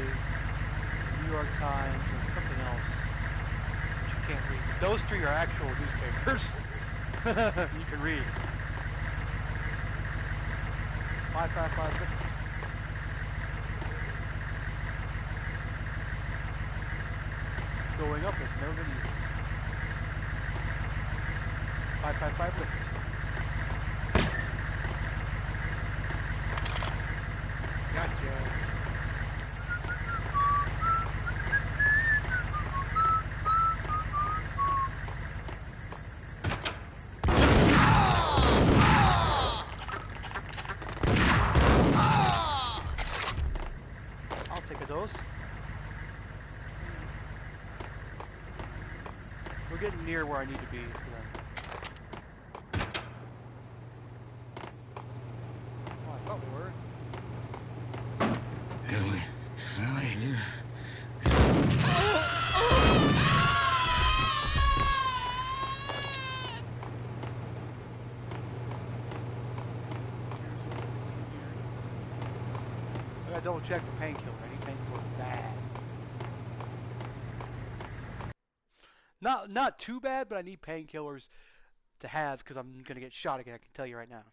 New York Times, and something else that you can't read. But those three are actual newspapers you can read. 555. Going up has never been easy. 555 lift. Gotcha. I'll take a dose. We're getting near where I need to be for them. Oh, I thought we were. I gotta double check the painkiller. I need painkillers bad. Not too bad, but I need painkillers to have because I'm gonna get shot again. I can tell you right now.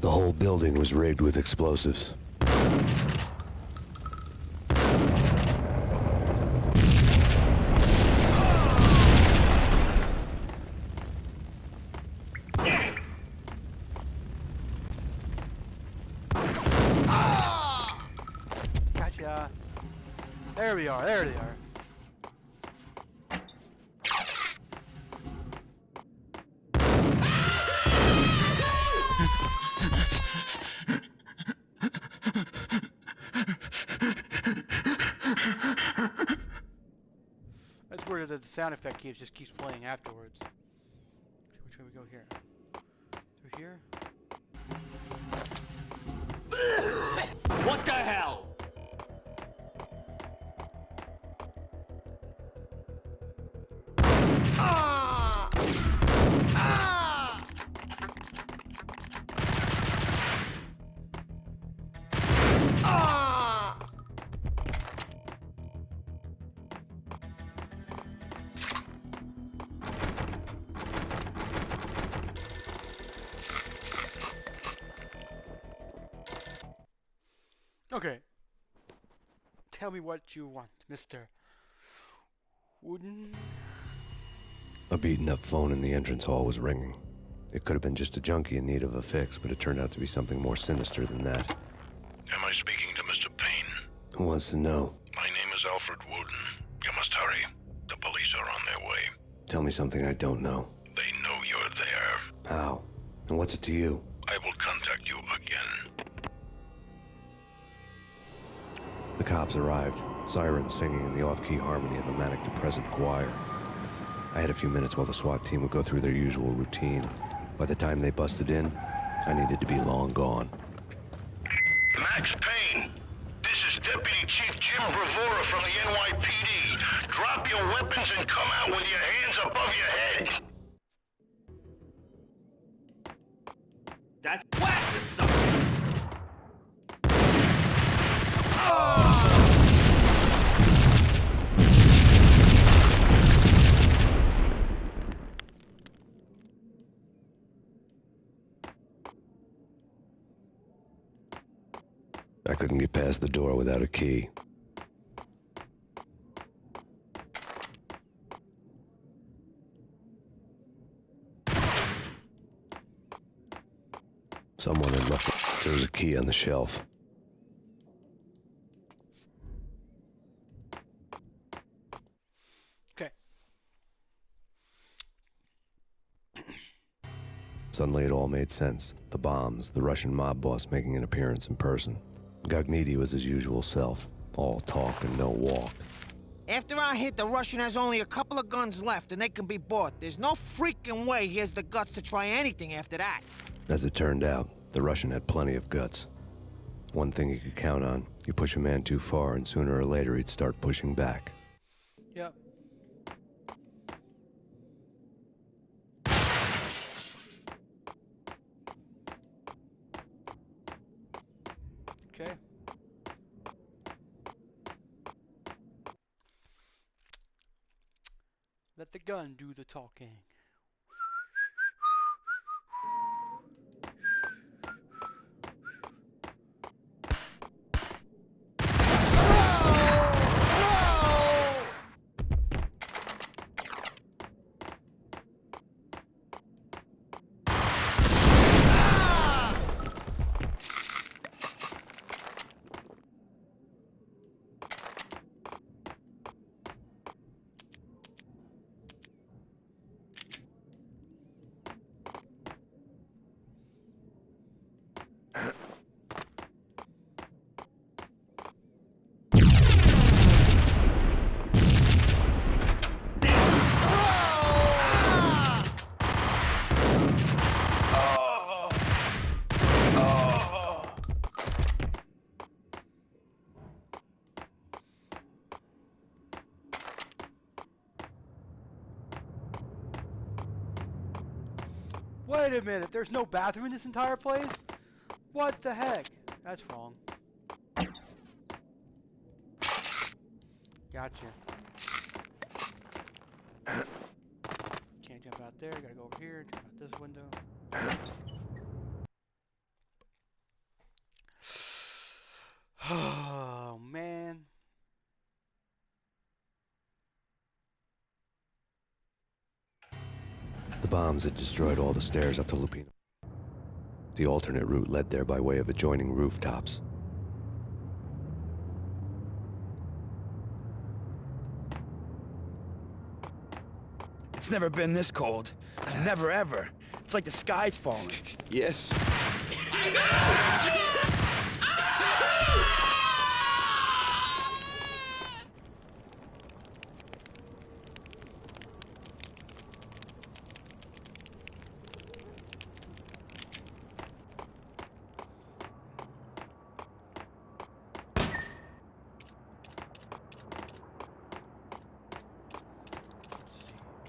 The whole building was rigged with explosives. Gotcha. There we are. There they are. That's weird that the sound effect just keeps playing afterwards. Which way we go here? Through here? What the hell? Okay. Tell me what you want, Mr. Wooden. A beaten up phone in the entrance hall was ringing. It could have been just a junkie in need of a fix, but it turned out to be something more sinister than that. Am I speaking to Mr. Payne? Who wants to know? My name is Alfred Wooden. You must hurry. The police are on their way. Tell me something I don't know. They know you're there. How? And what's it to you? I will contact you again. The cops arrived, sirens singing in the off-key harmony of a manic-depressive choir. I had a few minutes while the SWAT team would go through their usual routine. By the time they busted in, I needed to be long gone. Max Payne, this is Deputy Chief Jim Bravura from the NYPD. Drop your weapons and come out with your hands above your head. That's whack the sucker! I couldn't get past the door without a key. Someone had left it. There was a key on the shelf. Okay. Suddenly it all made sense. The bombs, the Russian mob boss making an appearance in person. Gognitti was his usual self. All talk and no walk. After our hit, the Russian has only a couple of guns left, and they can be bought. There's no freaking way he has the guts to try anything after that. As it turned out, the Russian had plenty of guts. One thing you could count on, you push a man too far and sooner or later he'd start pushing back. Yep. Okay. Let the gun do the talking. Wait a minute, there's no bathroom in this entire place? What the heck? That's wrong. Gotcha. Can't jump out there, gotta go over here, jump out this window. Oh, man. The bombs had destroyed all the stairs up to Lupino. The alternate route led there by way of adjoining rooftops. It's never been this cold. Never ever. It's like the sky's falling. Yes.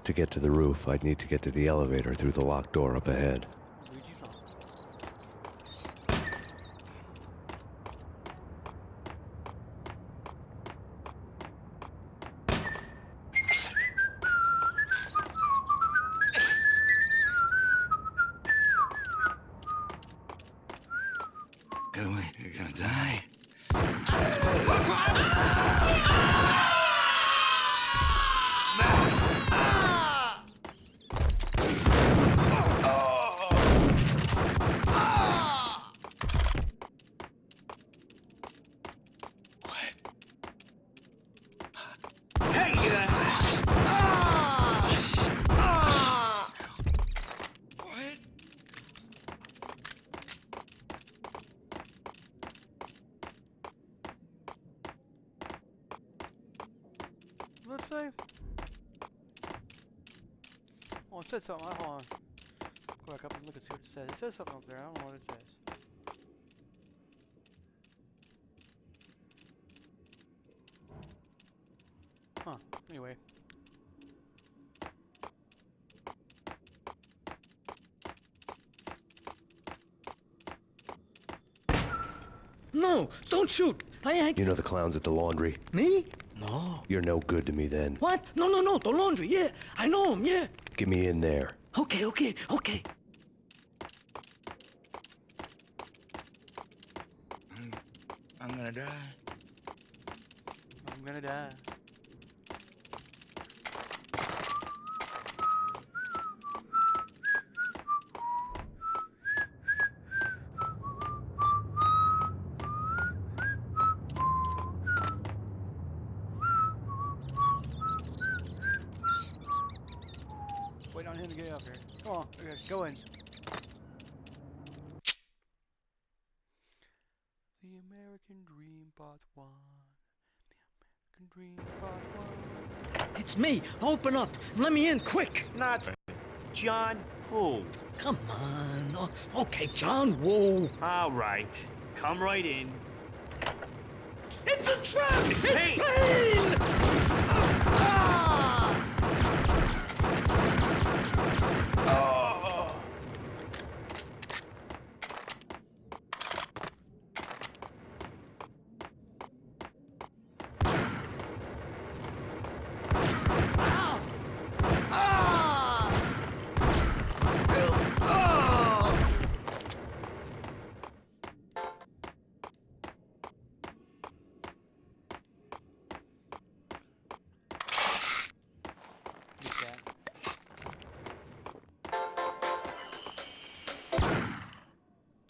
To get to the roof, I'd need to get to the elevator through the locked door up ahead. Get away, you're gonna die. Let's say. Oh, it said something. Hold on. Go back up and look and see what it says. It says something up there. I don't know what it says. Huh. Anyway. No, don't shoot. You know the clowns at the laundry? Me? No. You're no good to me then. What? No, the laundry, yeah. I know him, yeah. Get me in there. Okay. I'm gonna die. I'm gonna die. waiting on him to get up here. Come on, okay, go in. The American Dream Part 1. The American Dream Part 1. It's me. Open up. Let me in, quick. Not John who? Come on. Oh, okay, John Woo. All right. Come right in. It's a trap! It's Payne! Payne!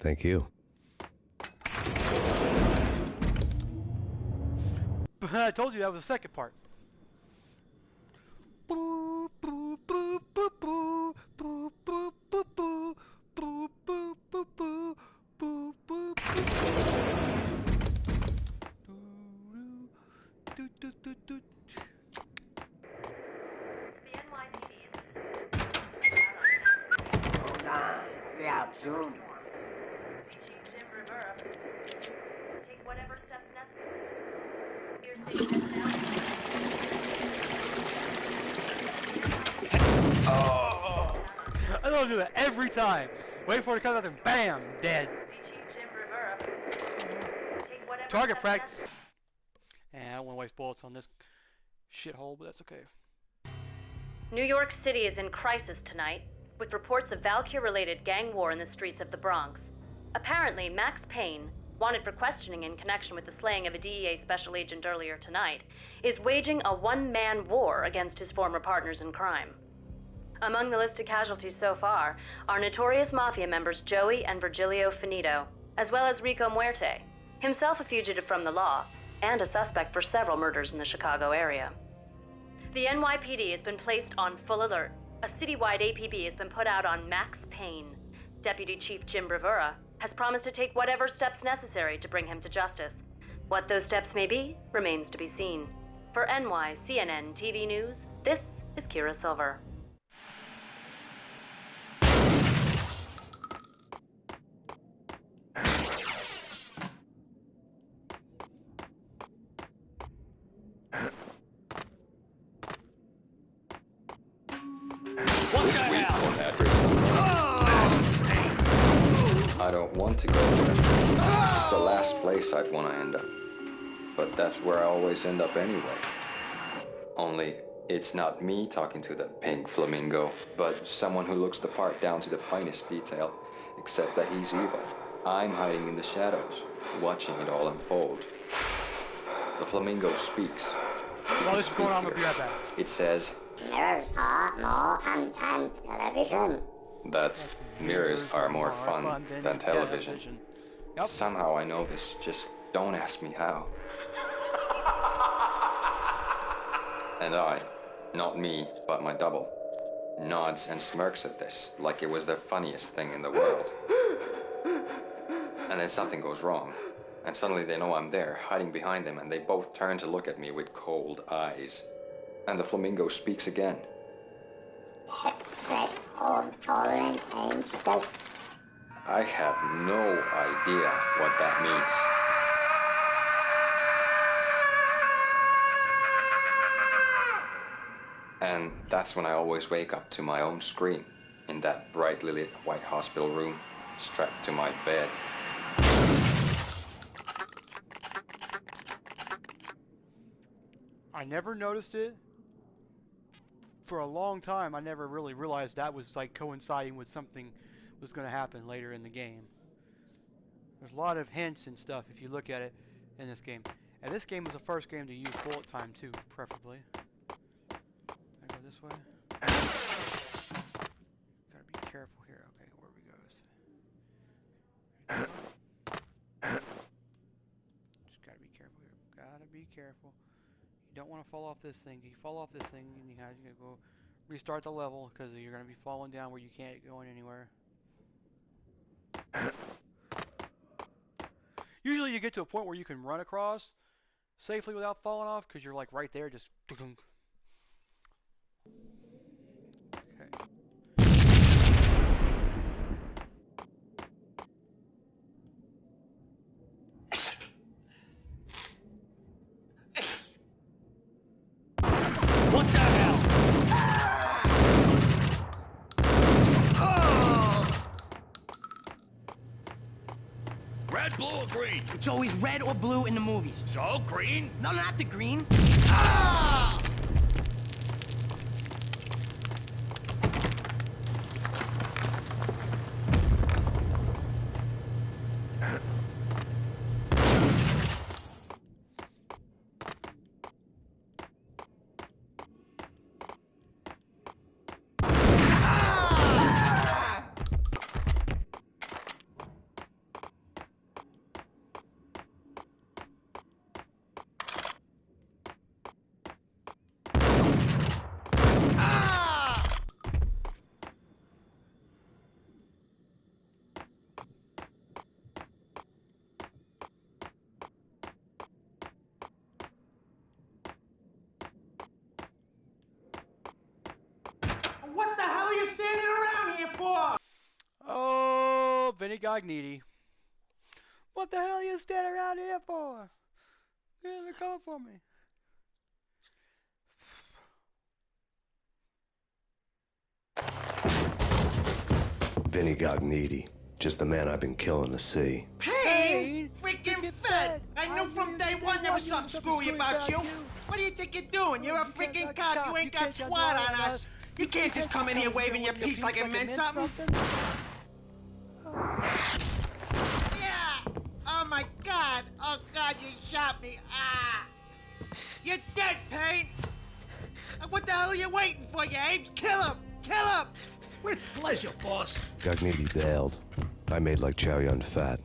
Thank you. I told you that was the second part. Boo, boo, boo, boo, boo, boo, boo, boo, boo, boo, boo, boo, boo, boo, boo, boo. Do, do, do, do. Hold on. Be out soon. Take whatever steps necessary. I don't do that every time. Wait for it to come out and bam, dead. Target practice. And I don't want to waste bullets on this shithole, but that's okay. New York City is in crisis tonight, with reports of Valkyr-related gang war in the streets of the Bronx. Apparently, Max Payne, wanted for questioning in connection with the slaying of a DEA special agent earlier tonight, is waging a one-man war against his former partners in crime. Among the listed casualties so far are notorious mafia members Joey and Virgilio Finito, as well as Rico Muerte, himself a fugitive from the law, and a suspect for several murders in the Chicago area. The NYPD has been placed on full alert. A citywide APB has been put out on Max Payne. Deputy Chief Jim Bravura has promised to take whatever steps necessary to bring him to justice. What those steps may be remains to be seen. For NYCNN TV News, this is Kira Silver. This week on address. I don't want to go there. It's the last place I'd want to end up. But that's where I always end up anyway. Only, it's not me talking to the pink flamingo, but someone who looks the part down to the finest detail, except that he's evil. I'm hiding in the shadows, watching it all unfold. The flamingo speaks. While this is going on, I'm gonna be right back. It says, Mirrors are more fun than television. that's mirrors are more fun than television. Yep. Somehow I know this, just don't ask me how. And I, not me, but my double, nods and smirks at this like it was the funniest thing in the world. And then something goes wrong, and suddenly they know I'm there, hiding behind them, and they both turn to look at me with cold eyes. And the flamingo speaks again. Threshold tolerant and stealth. I have no idea what that means. And that's when I always wake up to my own scream in that brightly lit white hospital room, strapped to my bed. I never noticed it. For a long time, I never really realized that was like coinciding with something was going to happen later in the game. There's a lot of hints and stuff if you look at it in this game. And this game was the first game to use bullet time too, preferably. I go this way. Gotta be careful here. Okay, where we go. Just gotta be careful here. Gotta be careful. You don't want to fall off this thing. You fall off this thing, and you gotta go restart the level because you're going to be falling down where you can't go anywhere. Usually you get to a point where you can run across safely without falling off because you're like right there just... Okay. What the hell? Red, blue, or green? It's always red or blue in the movies. So, green? No, not the green. Ah! What the hell are you standing around here for? Oh, Vinny Gognitti. What the hell are you standing around here for? They're coming for me. Vinny Gognitti. Just the man I've been killing to see. Payne? Freaking fed! I knew from day one there was something screwy about you. What do you think you're doing? You're a freaking cop. You ain't got squat on us. You can't just come in here waving your piece like it meant something. Yeah! Oh my God! Oh God, you shot me! Ah! You're dead, Payne! What the hell are you waiting for, you apes? Kill him! Kill him! With pleasure, boss. Gognitti bailed. I made like Chow Yun Fat.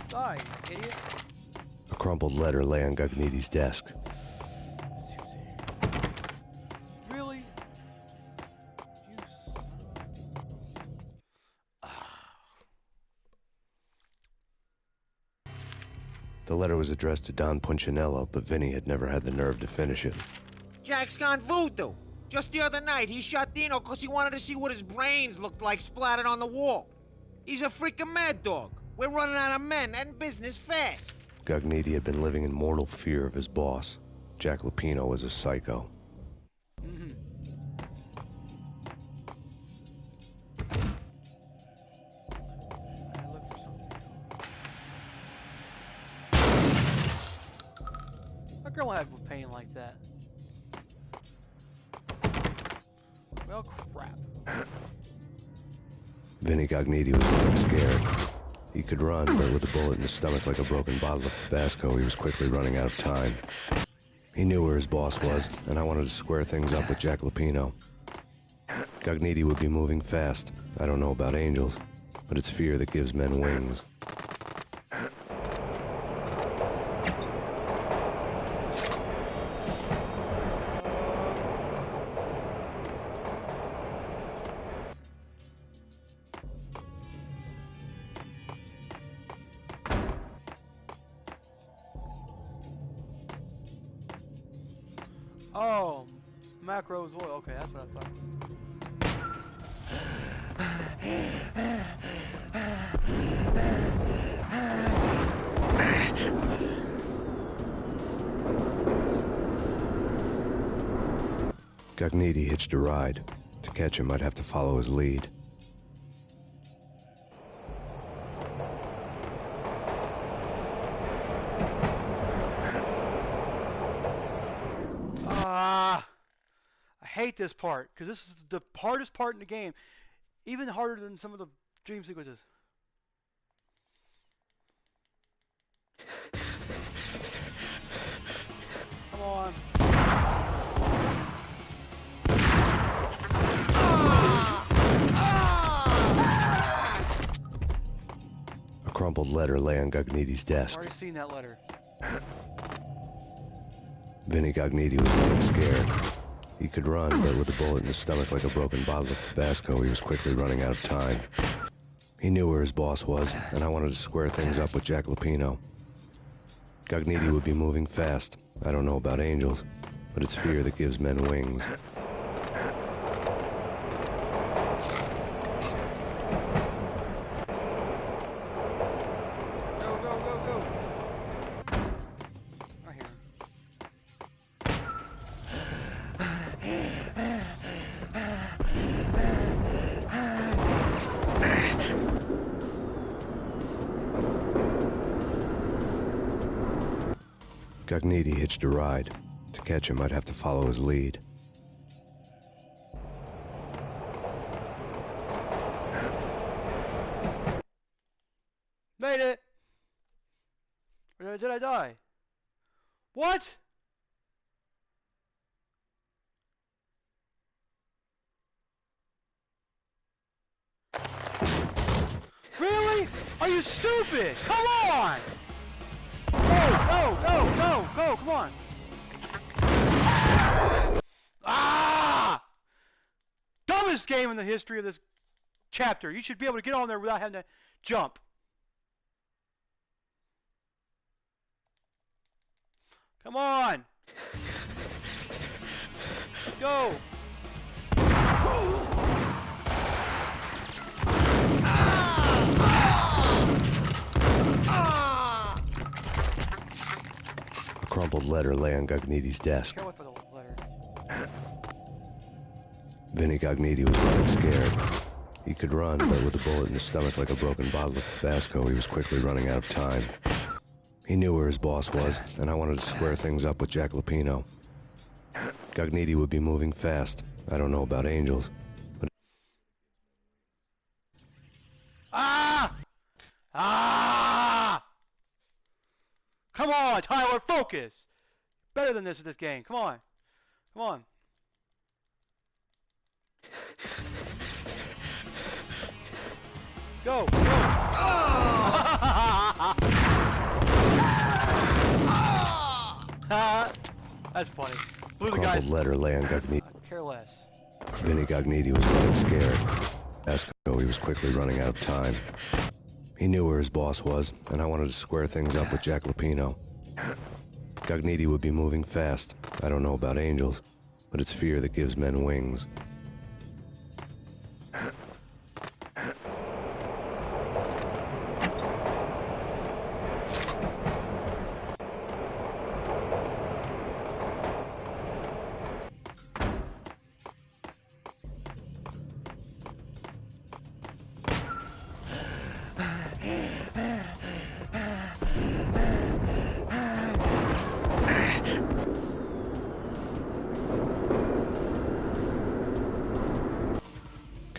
Die, idiot. A crumpled letter lay on Gognitti's desk. Really? The letter was addressed to Don Punchinello, but Vinny had never had the nerve to finish it. Jack's gone voodoo. Just the other night, he shot Dino because he wanted to see what his brains looked like splattered on the wall. He's a freaking mad dog. We're running out of men and business fast. Gognitti had been living in mortal fear of his boss. Jack Lupino was a psycho. A girl had with Payne like that. Well, crap. Vinny Gognitti was running scared. He could run, but with a bullet in his stomach like a broken bottle of Tabasco, he was quickly running out of time. He knew where his boss was, and I wanted to square things up with Jack Lupino. Gognitti would be moving fast. I don't know about angels, but it's fear that gives men wings. Oh, macros oil. Okay, that's what I thought. Gognitti hitched a ride. To catch him, I'd have to follow his lead. I hate this part because this is the hardest part in the game, even harder than some of the dream sequences. Come on. crumpled letter lay on Gagniti's I've desk. already seen that letter. Vinny Gagniti was getting scared. He could run, but with a bullet in his stomach like a broken bottle of Tabasco, he was quickly running out of time. He knew where his boss was, and I wanted to square things up with Jack Lupino. Gagniti would be moving fast. I don't know about angels, but it's fear that gives men wings. Gagniti hitched a ride. To catch him, I'd have to follow his lead. Made it! Or did I die? What? Really? Are you stupid? Come on! Go, come on. Ah! Dumbest game in the history of this chapter. You should be able to get on there without having to jump. Come on. Go. A crumpled letter lay on Gagniti's desk. Care what for the letter. Vinny Gagniti was getting scared. He could run, but with a bullet in his stomach like a broken bottle of Tabasco, he was quickly running out of time. He knew where his boss was, and I wanted to square things up with Jack Lupino. Gagniti would be moving fast. I don't know about angels, but... Ah! Ah! Come on, Tyler, focus! Better than this at this game. Come on. Come on. Go! Go! That's funny. Blew the guy. Crumpled letter lay on Gagniti. Care less. Vinny Gagniti was getting scared. He was quickly running out of time. He knew where his boss was, and I wanted to square things up with Jack Lupino. Gagniti would be moving fast. I don't know about angels, but it's fear that gives men wings.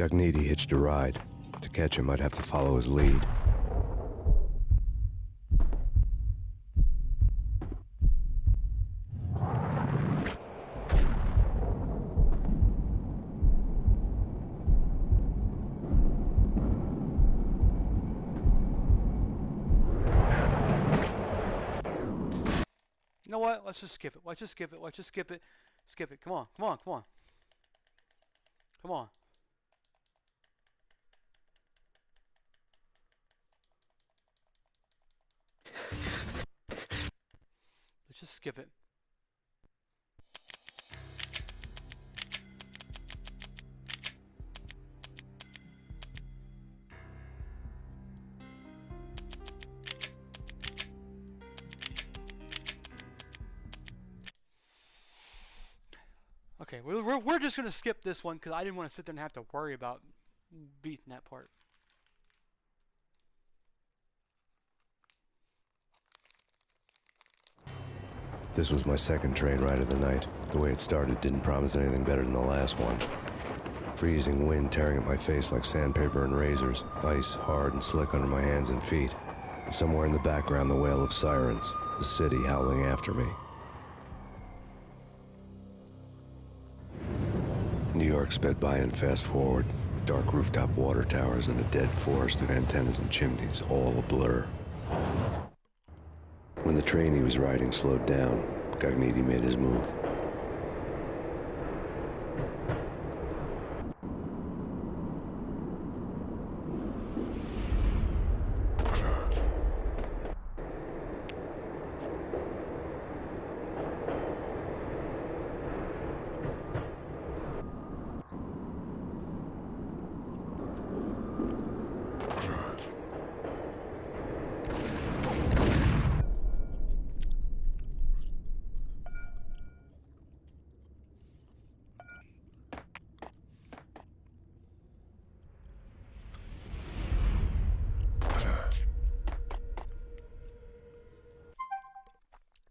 Gagniti hitched a ride. To catch him, I'd have to follow his lead. You know what? Let's just skip it. Let's just skip it. Let's just skip it. Skip it. Come on. Come on. Come on. Come on. Let's just skip it. Okay, we're just going to skip this one because I didn't want to sit there and have to worry about beating that part. This was my second train ride of the night. The way it started didn't promise anything better than the last one. Freezing wind tearing at my face like sandpaper and razors, ice hard and slick under my hands and feet, and somewhere in the background the wail of sirens, the city howling after me. New York sped by in fast forward. dark rooftop water towers and a dead forest of antennas and chimneys, all a blur. When the train he was riding slowed down, Gognitti made his move.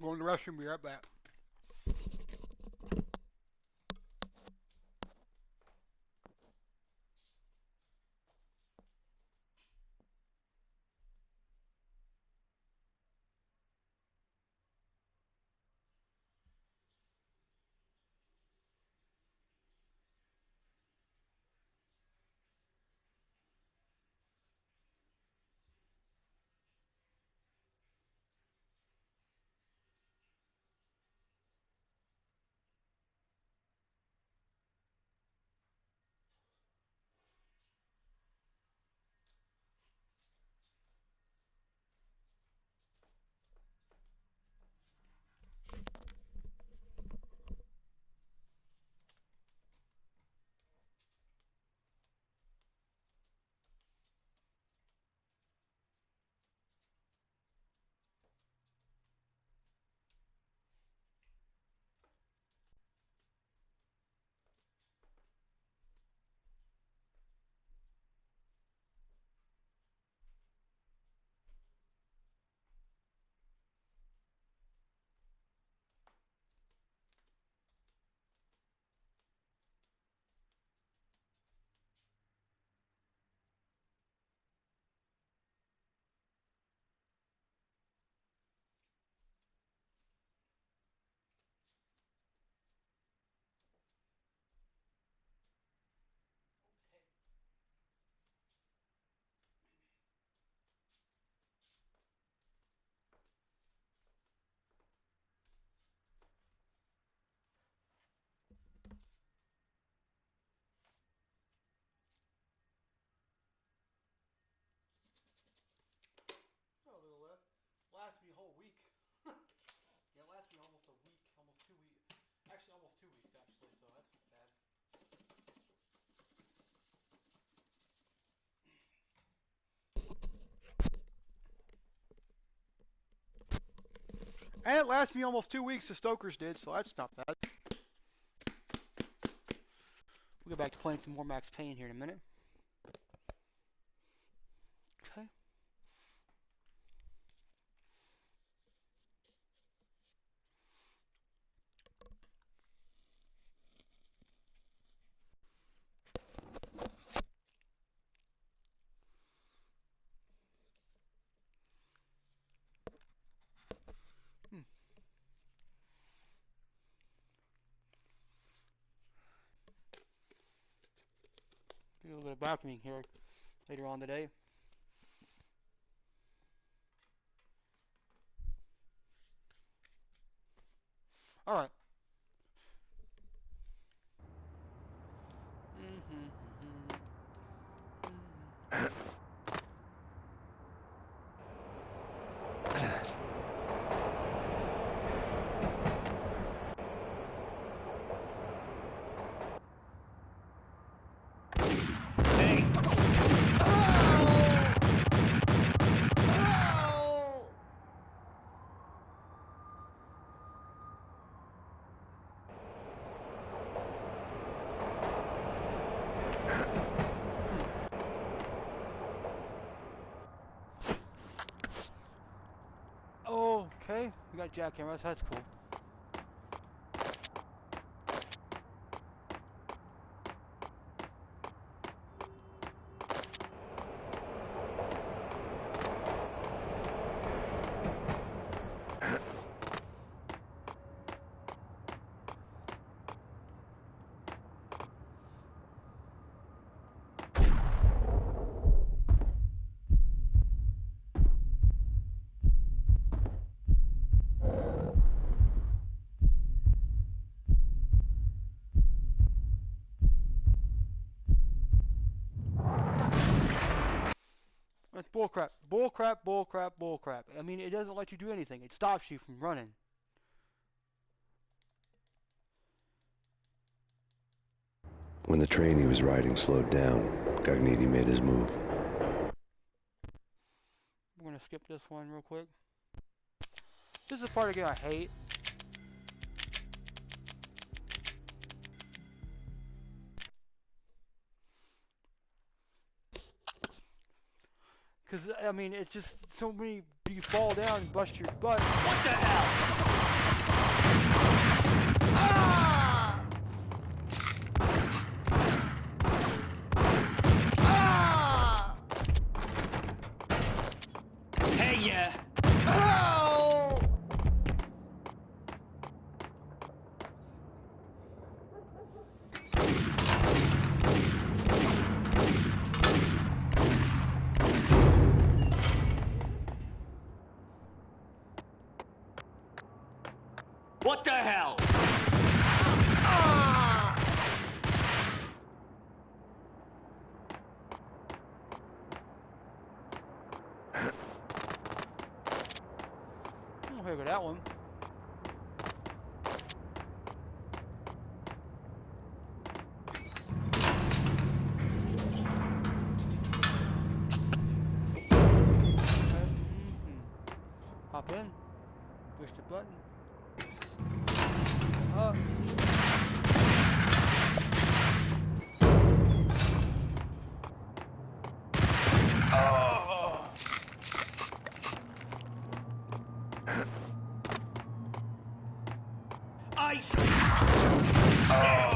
Going to the restroom, be right back. Lasts me a whole week. Yeah, it lasts me almost a week, almost 2 weeks. Actually, almost 2 weeks, actually, so that's not bad. And it lasts me almost 2 weeks, the Stokers did, so that's not bad. We'll get back to playing some more Max Payne here in a minute. Okay. Do a little bit of balcony here later on today. All right. Okay, we got jackhammers, that's cool. Bullcrap. Bullcrap, bullcrap, bullcrap. I mean, it doesn't let you do anything. It stops you from running. When the train he was riding slowed down, Cogniti made his move. I'm gonna skip this one real quick. This is the part again I hate. Because, I mean, it's just so many, you fall down and bust your butt. What the hell? Ah! Ah! Hey, yeah. Oh! What the hell? Ah! Oh, here go that one. Hop in. Push the button. Up. Oh. Ice. Oh.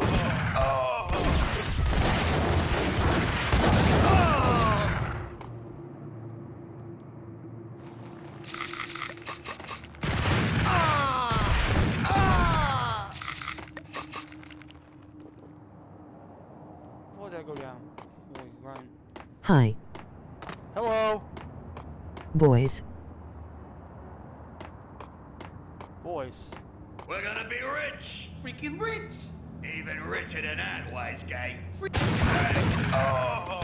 Why'd that go down? Boy, run. Hi, Hello, boys. boys. We're gonna be rich. Freaking rich! Even richer than that, wise guy. Oh.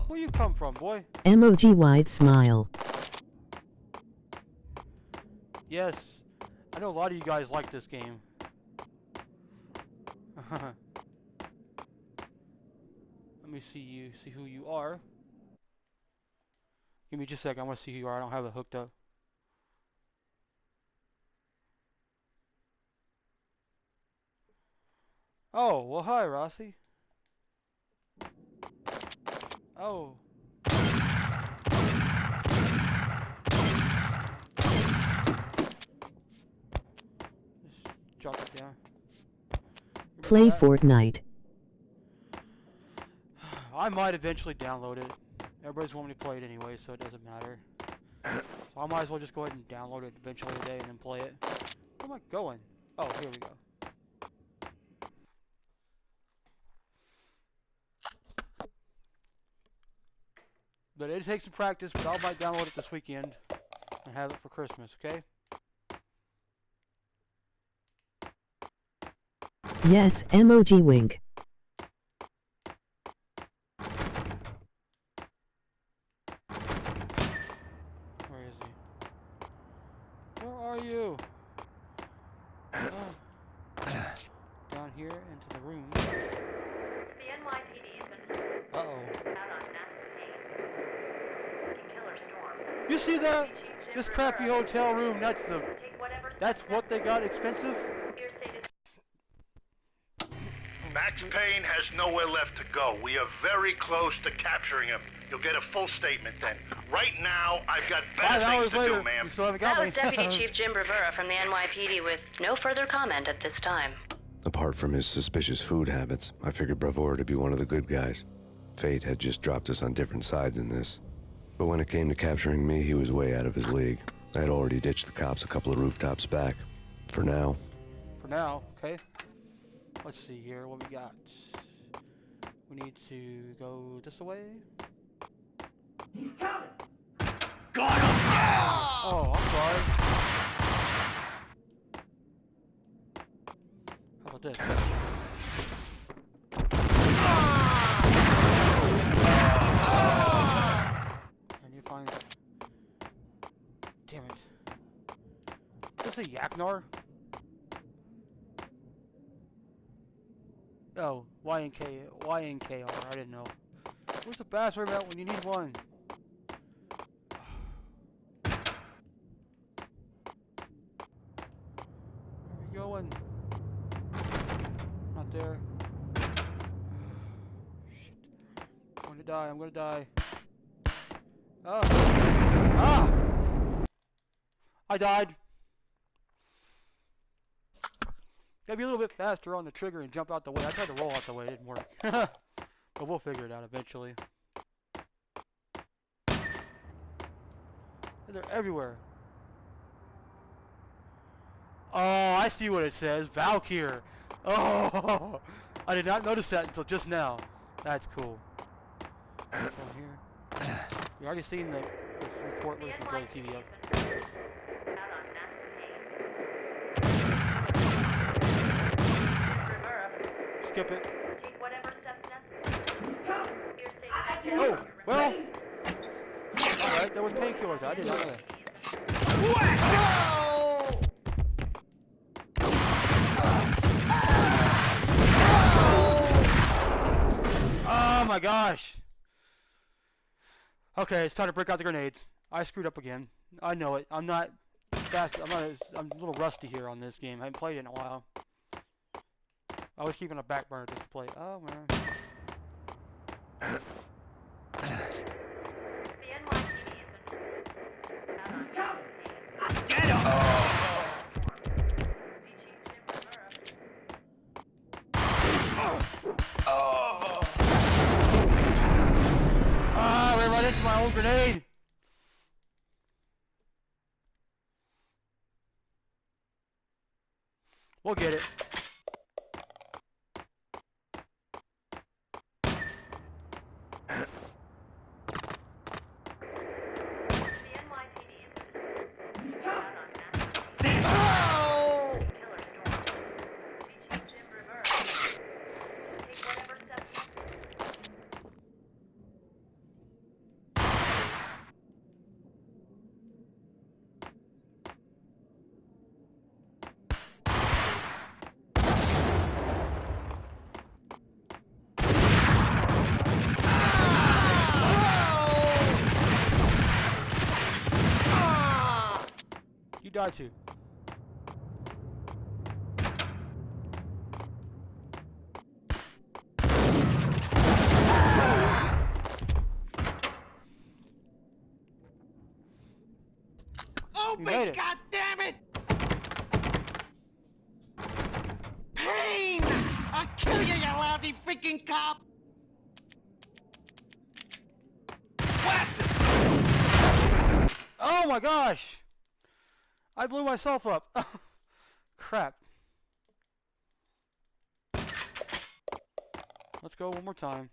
Where you come from, boy? Emoji wide smile. Yes, I know a lot of you guys like this game. Let me see who you are. Give me just a second, I want to see who you are. I don't have it hooked up. Oh, well hi, Rossi. Oh. Just drop it down. Play Fortnite. I might eventually download it. Everybody's wanting me to play it anyway, so it doesn't matter. So I might as well just go ahead and download it eventually today and then play it. Where am I going? Oh, here we go. But it takes some practice, but I might download it this weekend and have it for Christmas, okay? Yes, emoji wink. Where is he? Where are you? Oh. Down here into the room. The NYPD has been Uh-oh. out on massive Payne. Killer storm. You see that? This crappy hotel room, that's what they got expensive? Max Payne has nowhere left to go. We are very close to capturing him. You'll get a full statement then. Right now, I've got better things to do, ma'am. That was Deputy Chief Jim Rivera from the NYPD with no further comment at this time. Apart from his suspicious food habits, I figured Bravura to be one of the good guys. Fate had just dropped us on different sides in this. But when it came to capturing me, he was way out of his league. I had already ditched the cops a couple of rooftops back. For now. For now, okay. Let's see here, what we got. We need to go this way. He's coming! Got him down! Oh, I'm sorry. Damn it. Is this a Yaknar? Oh, YNKR, I didn't know. Where's the bathroom at when you need one? Where are we going? Not there. Shit. I'm going to die, I'm going to die. Oh. Ah! I died. Gotta be a little bit faster on the trigger and jump out the way. I tried to roll out the way, it didn't work. But we'll figure it out eventually. They're everywhere. Oh, I see what it says. Valkyr. Oh, I did not notice that until just now. That's cool. What's on here? We already seen the report. Let's just blow the TV up. Skip it. Oh, well. Alright, there was painkillers. I did not know that. Oh my gosh. Okay, it's time to break out the grenades. I screwed up again. I know it. I'm not fast. I'm a little rusty here on this game. I haven't played it in a while. I was keeping a back burner just to play. Oh man. Get him! Ah, I ran right into my own grenade. We'll get it. You died too. Open, goddammit! Payne! I'll kill you, you lousy freaking cop! Oh my gosh! I blew myself up. Crap. Let's go one more time.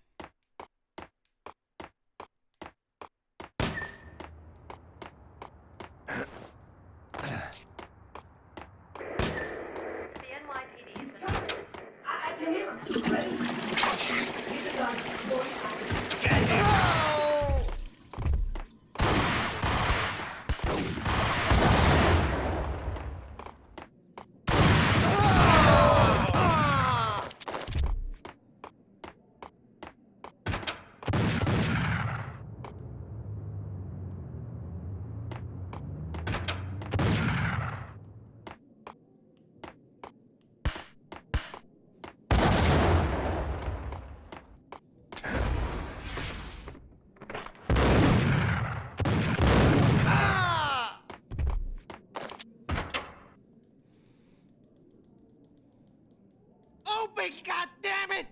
Open, goddammit!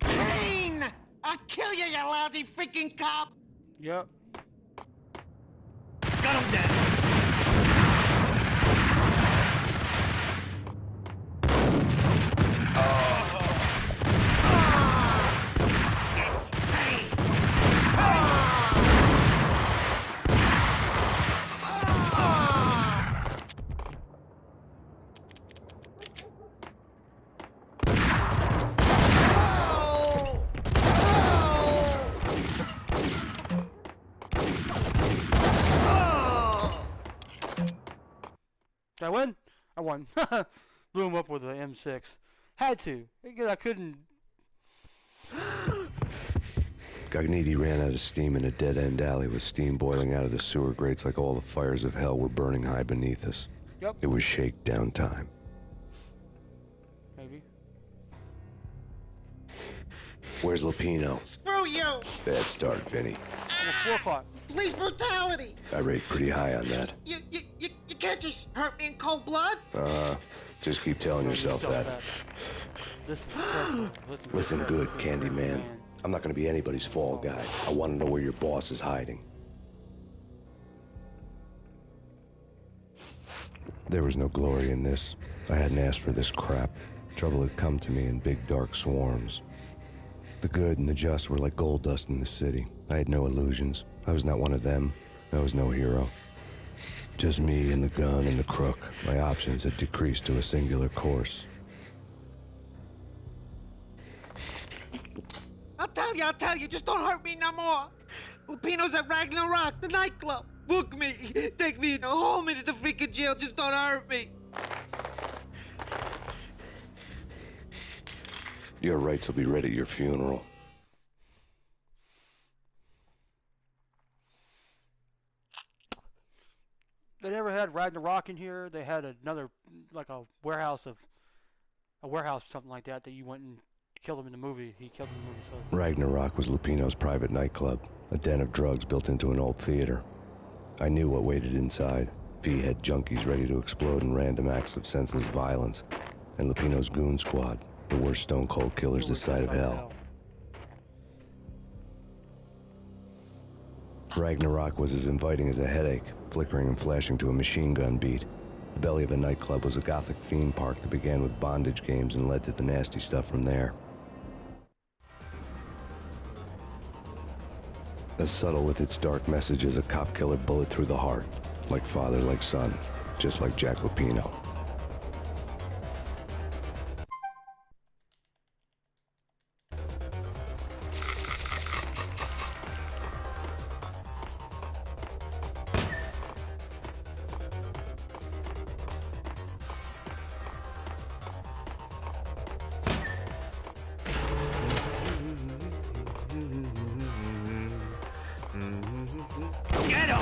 Payne! I'll kill you, you lousy freaking cop! Yep. Got him dead. It's Payne! I win? I won. Blew him up with an M6. Had to. Because I couldn't... Gognitti ran out of steam in a dead-end alley with steam boiling out of the sewer grates like all the fires of hell were burning high beneath us. Yep. It was shakedown time. Maybe. Where's Lupino? Screw you! Bad start, Vinny. Almost 4 o'clock. Police brutality! I rate pretty high on that. You can't just hurt me in cold blood? Just keep telling yourself that. Listen good, Candyman. I'm not gonna be anybody's fall guy. I want to know where your boss is hiding. There was no glory in this. I hadn't asked for this crap. Trouble had come to me in big dark swarms. The good and the just were like gold dust in the city. I had no illusions. I was not one of them. I was no hero. Just me and the gun and the crook. My options had decreased to a singular course. I'll tell you, just don't hurt me no more. Lupino's at Ragnarok, the nightclub. Book me, take me home into the freaking jail, just don't hurt me. Your rights will be read at your funeral. They never had Ragnarok in here. They had another, like a warehouse or something like that you went and killed him in the movie. He killed him in the movie. So. Ragnarok was Lupino's private nightclub, a den of drugs built into an old theater. I knew what waited inside. V-head junkies ready to explode in random acts of senseless violence, and Lupino's goon squad, the worst stone-cold killers this side of hell. Ragnarok was as inviting as a headache, flickering and flashing to a machine gun beat. The belly of a nightclub was a gothic theme park that began with bondage games and led to the nasty stuff from there. As subtle with its dark message as a cop killer bullet through the heart, like father, like son, just like Jack Lupino. Get him!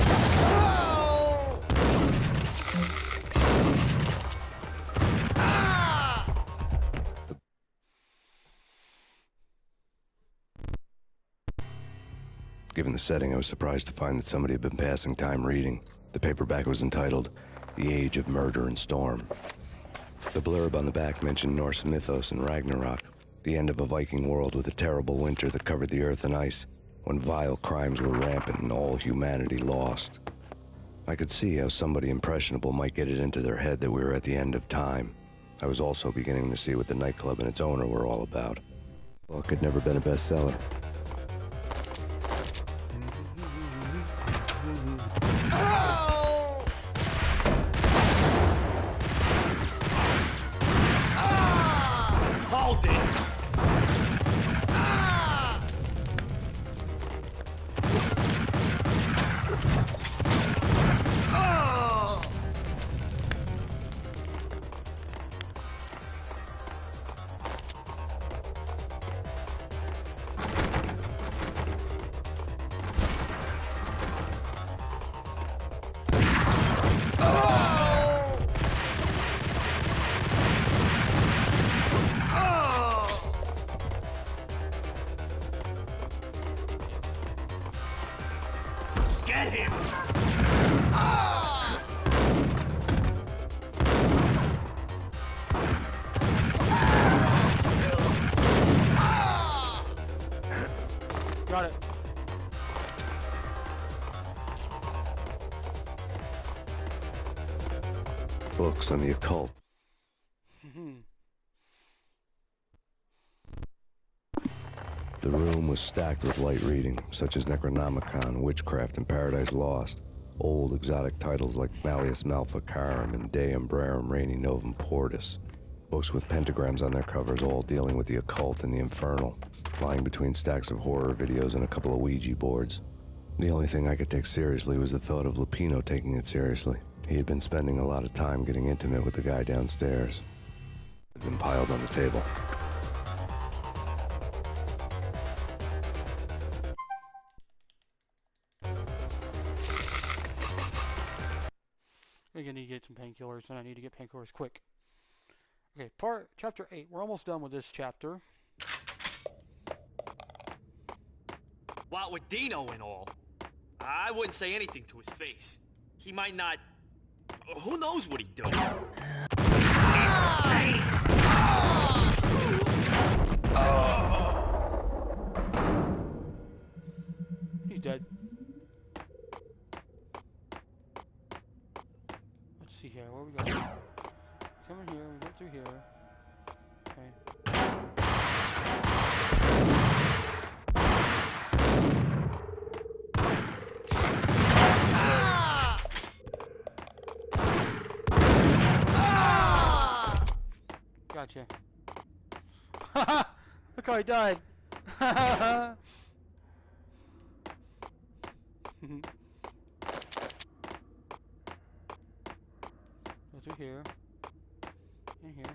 Given the setting, I was surprised to find that somebody had been passing time reading. The paperback was entitled, The Age of Murder and Storm. The blurb on the back mentioned Norse mythos and Ragnarok, the end of a Viking world with a terrible winter that covered the earth in ice, when vile crimes were rampant and all humanity lost. I could see how somebody impressionable might get it into their head that we were at the end of time. I was also beginning to see what the nightclub and its owner were all about. Well, it could never been a bestseller. Hold it! Get him! Got it. Books on the occult. The room was stacked with light reading, such as Necronomicon, Witchcraft, and Paradise Lost. Old exotic titles like Malleus Maleficarum and De Umbrarum Reini Novum Portus. Books with pentagrams on their covers, all dealing with the occult and the infernal, lying between stacks of horror videos and a couple of Ouija boards. The only thing I could take seriously was the thought of Lupino taking it seriously. He had been spending a lot of time getting intimate with the guy downstairs. Had been piled on the table. I'm gonna need to get some painkillers, and I need to get painkillers quick. Okay, chapter 8. We're almost done with this chapter. What with Dino and all, I wouldn't say anything to his face. He might not... Who knows what he'd do? He's dead. Let's see here. Where we go? Come in here. We go through here. Okay. Gotcha. Look how he died. Go through here. In here.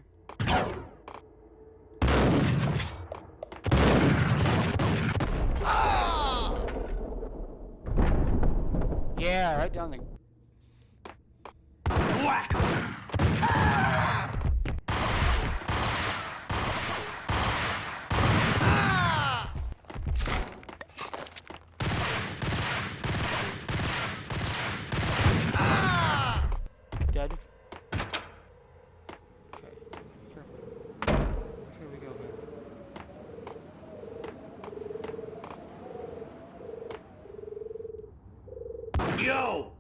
Yeah, right down the... Whack! Dead. Okay, careful. Here we go here. Yo!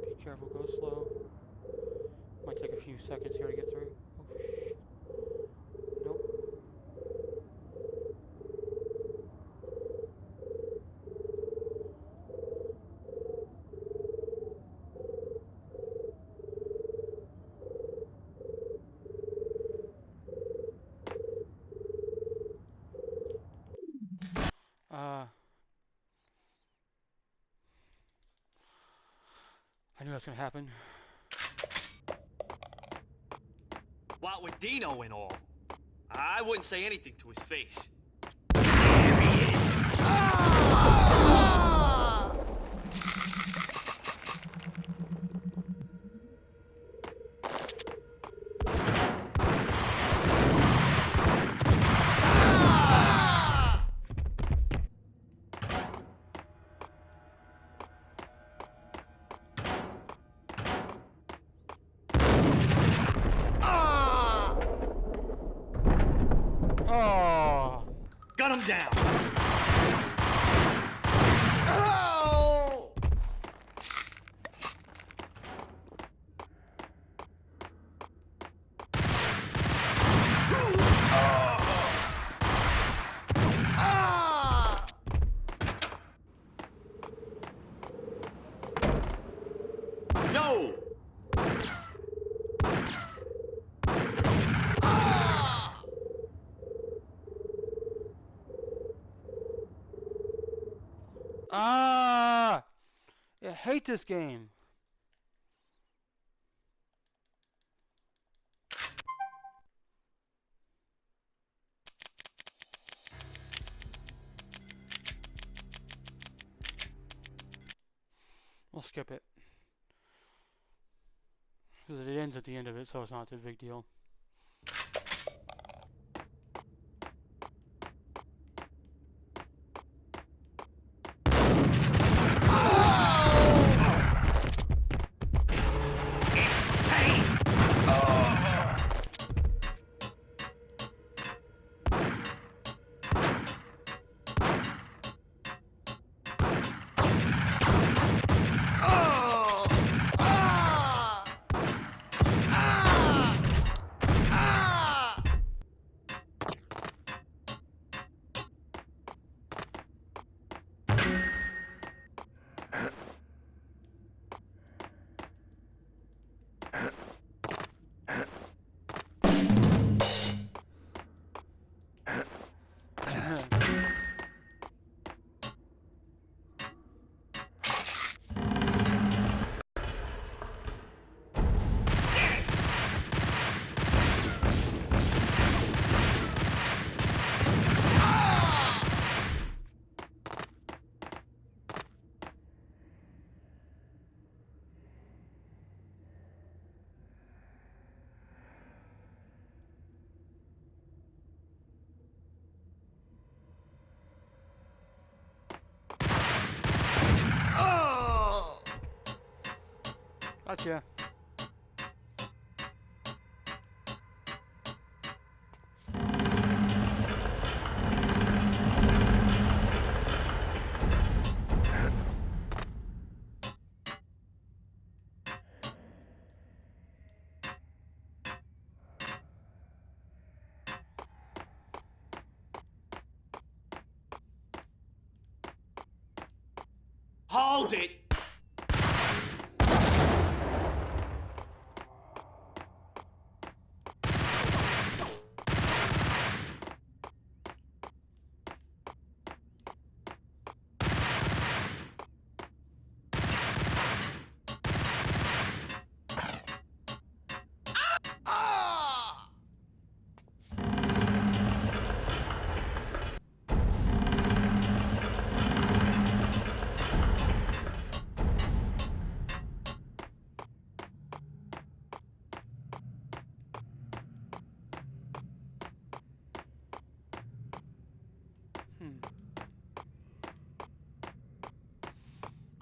Be careful, go slow. Might take a few seconds here to get through. Oh, shit. Nope. I knew that was gonna happen. What with Dino and all, I wouldn't say anything to his face. Oh! Gun him down! Oh! Yo! Ah! I hate this game. We'll skip it. Because it ends at the end of it, so it's not a big deal. Gotcha. Hold it!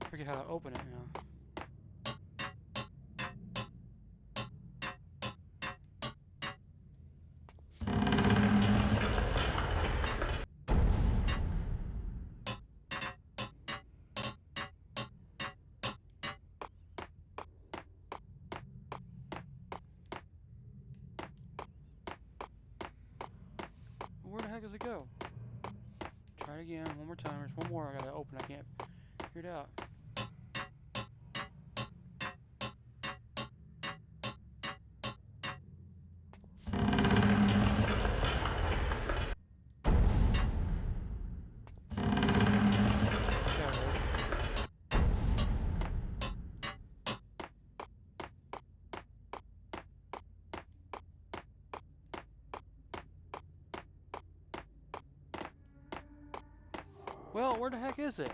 Forget how to open it now. Where the heck does it go? Try it again, one more time. There's one more I gotta open. I can't figure it out. Well, where the heck is it?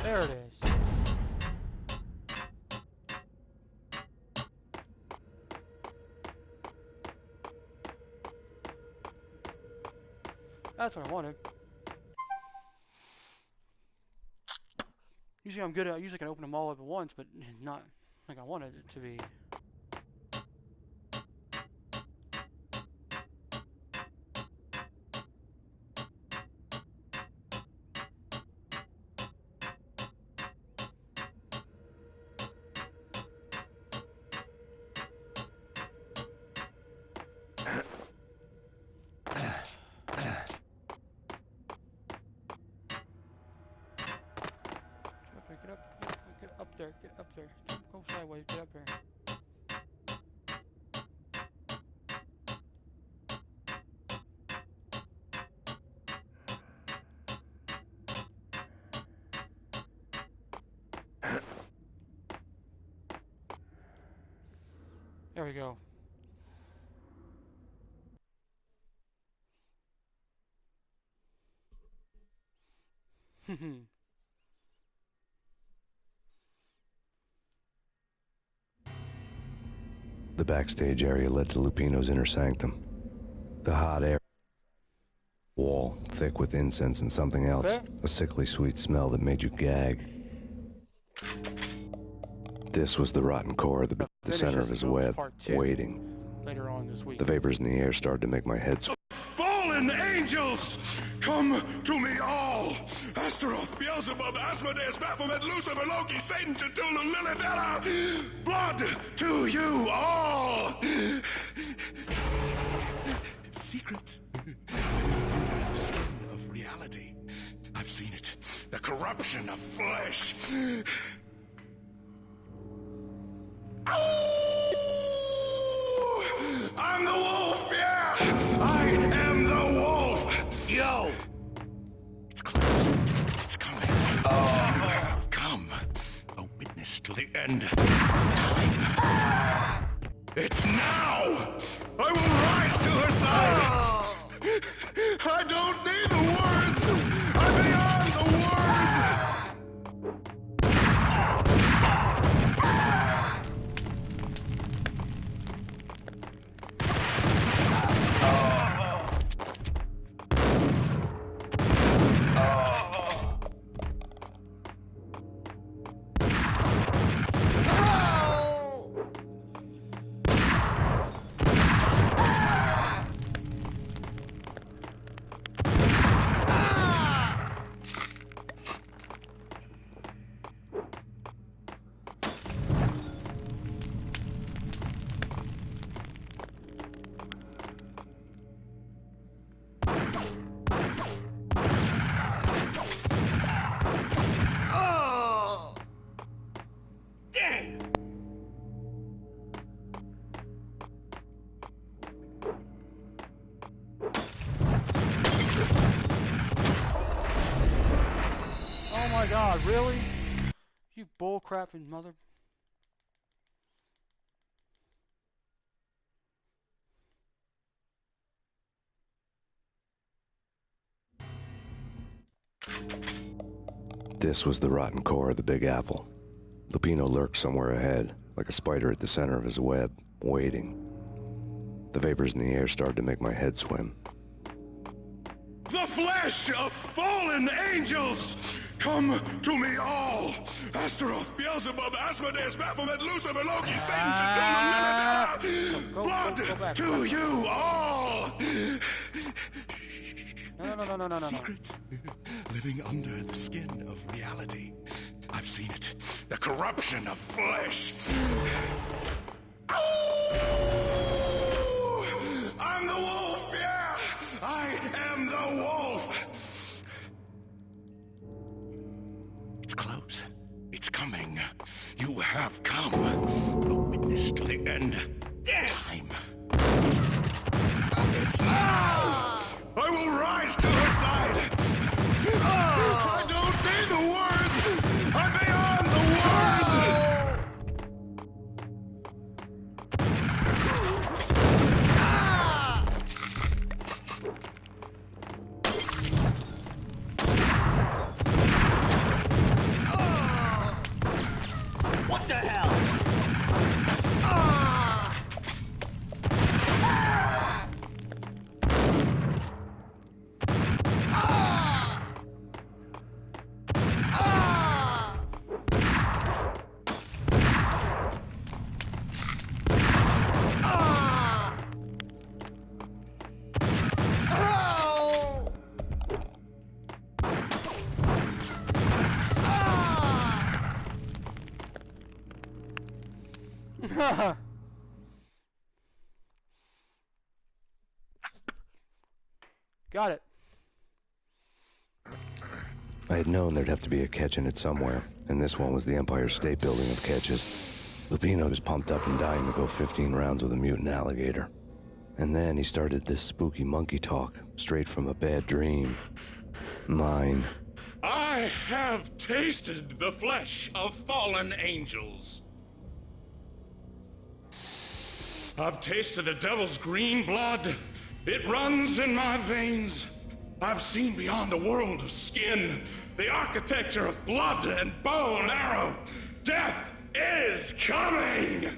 There it is. That's what I wanted. Usually I'm good at, usually I can open them all up at once, but not like I wanted it to be. Get up there, get up there. Go sideways, get up there. There we go. The backstage area led to Lupino's inner sanctum. The hot air wall, thick with incense and something else, a sickly sweet smell that made you gag. This was the rotten core of the center of his web, waiting. Later on this week. The vapors in the air started to make my head swim. Fallen angels, come to me all! Astaroth, Beelzebub, Asmodeus, Baphomet, Lucifer, Loki, Satan, Cthulhu, Lilith, Ella! Blood to you all! Secret. Skin of reality. I've seen it. The corruption of flesh. I'm the wolf, yeah! I am the wolf! Yo! It's close. It's coming. You have come. A witness to the end of time. It's now! I will rise to her side! I don't need the words my god, really? You bullcrapping mother... This was the rotten core of the Big Apple. Lupino lurked somewhere ahead, like a spider at the center of his web, waiting. The vapors in the air started to make my head swim. The flesh of fallen angels! Come to me all! Astaroth, Beelzebub, Asmodeus, Baphomet, Lucifer, Loki, Satan, Cthulhu, Lilith, blood to you all! No. Secrets living under the skin of reality. I've seen it. The corruption of flesh. Oh! I'm the wolf, yeah! I am the wolf! It's close. It's coming. You have come. A witness to the end. Time. It's now! I will rise to her side! I don't need the words! I'm beyond the words! What the hell? Got it. I had known there'd have to be a catch in it somewhere, and this one was the Empire State Building of catches. Lupino was pumped up and dying to go 15 rounds with a mutant alligator. And then he started this spooky monkey talk, straight from a bad dream. Mine. I have tasted the flesh of fallen angels. I've tasted the devil's green blood. It runs in my veins. I've seen beyond a world of skin, the architecture of blood and bow and arrow. Death is coming!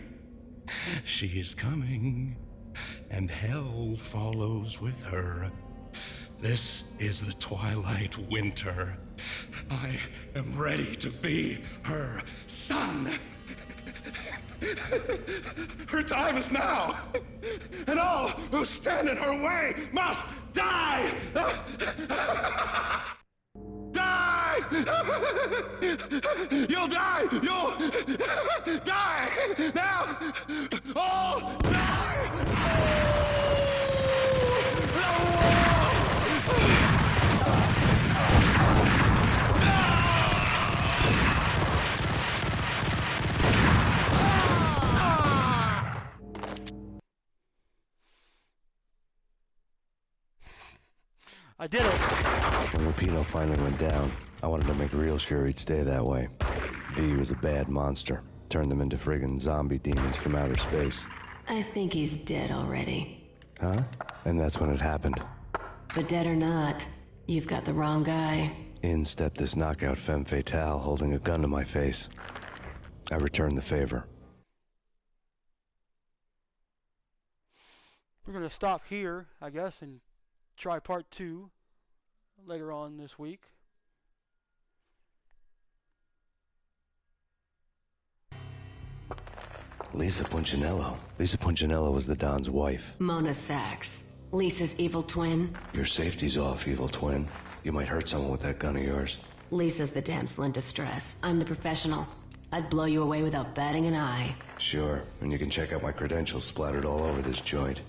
She is coming, and hell follows with her. This is the twilight winter. I am ready to be her son. Her time is now, and all who stand in her way must die! Die! You'll die! You'll die! Now! All die! I did it! When Lupino finally went down, I wanted to make real sure he'd stay that way. V was a bad monster. Turned them into friggin' zombie demons from outer space. I think he's dead already. Huh? And that's when it happened. But dead or not, you've got the wrong guy. In stepped this knockout femme fatale holding a gun to my face. I returned the favor. We're gonna stop here, I guess, and try part 2 later on this week. Lisa Punchinello. Lisa Punchinello was the Don's wife. Mona Sachs. Lisa's evil twin. Your safety's off, evil twin. You might hurt someone with that gun of yours. Lisa's the damsel in distress. I'm the professional. I'd blow you away without batting an eye. Sure, and you can check out my credentials splattered all over this joint.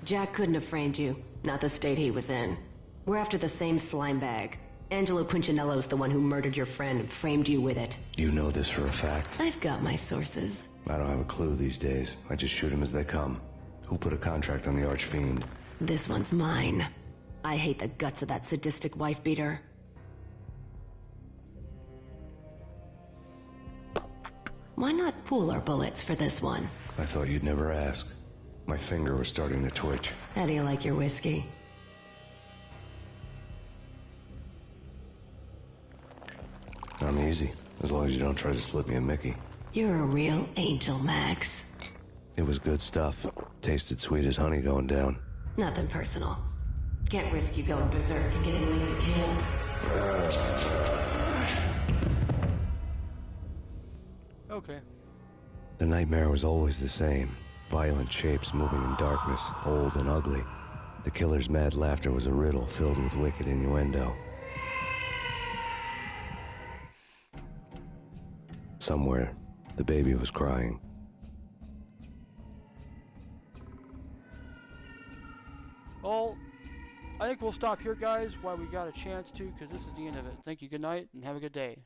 Jack couldn't have framed you. Not the state he was in. We're after the same slime bag. Angelo Punchinello's the one who murdered your friend and framed you with it. You know this for a fact? I've got my sources. I don't have a clue these days. I just shoot them as they come. Who put a contract on the Archfiend? This one's mine. I hate the guts of that sadistic wife beater. Why not pool our bullets for this one? I thought you'd never ask. My finger was starting to twitch. How do you like your whiskey? I'm easy, as long as you don't try to slip me a Mickey. You're a real angel, Max. It was good stuff. Tasted sweet as honey going down. Nothing personal. Can't risk you going berserk and getting Lisa killed. Okay. The nightmare was always the same. Violent shapes moving in darkness, old and ugly. The killer's mad laughter was a riddle filled with wicked innuendo. Somewhere, the baby was crying. Well, I think we'll stop here, guys, while we got a chance to, because this is the end of it. Thank you, good night, and have a good day.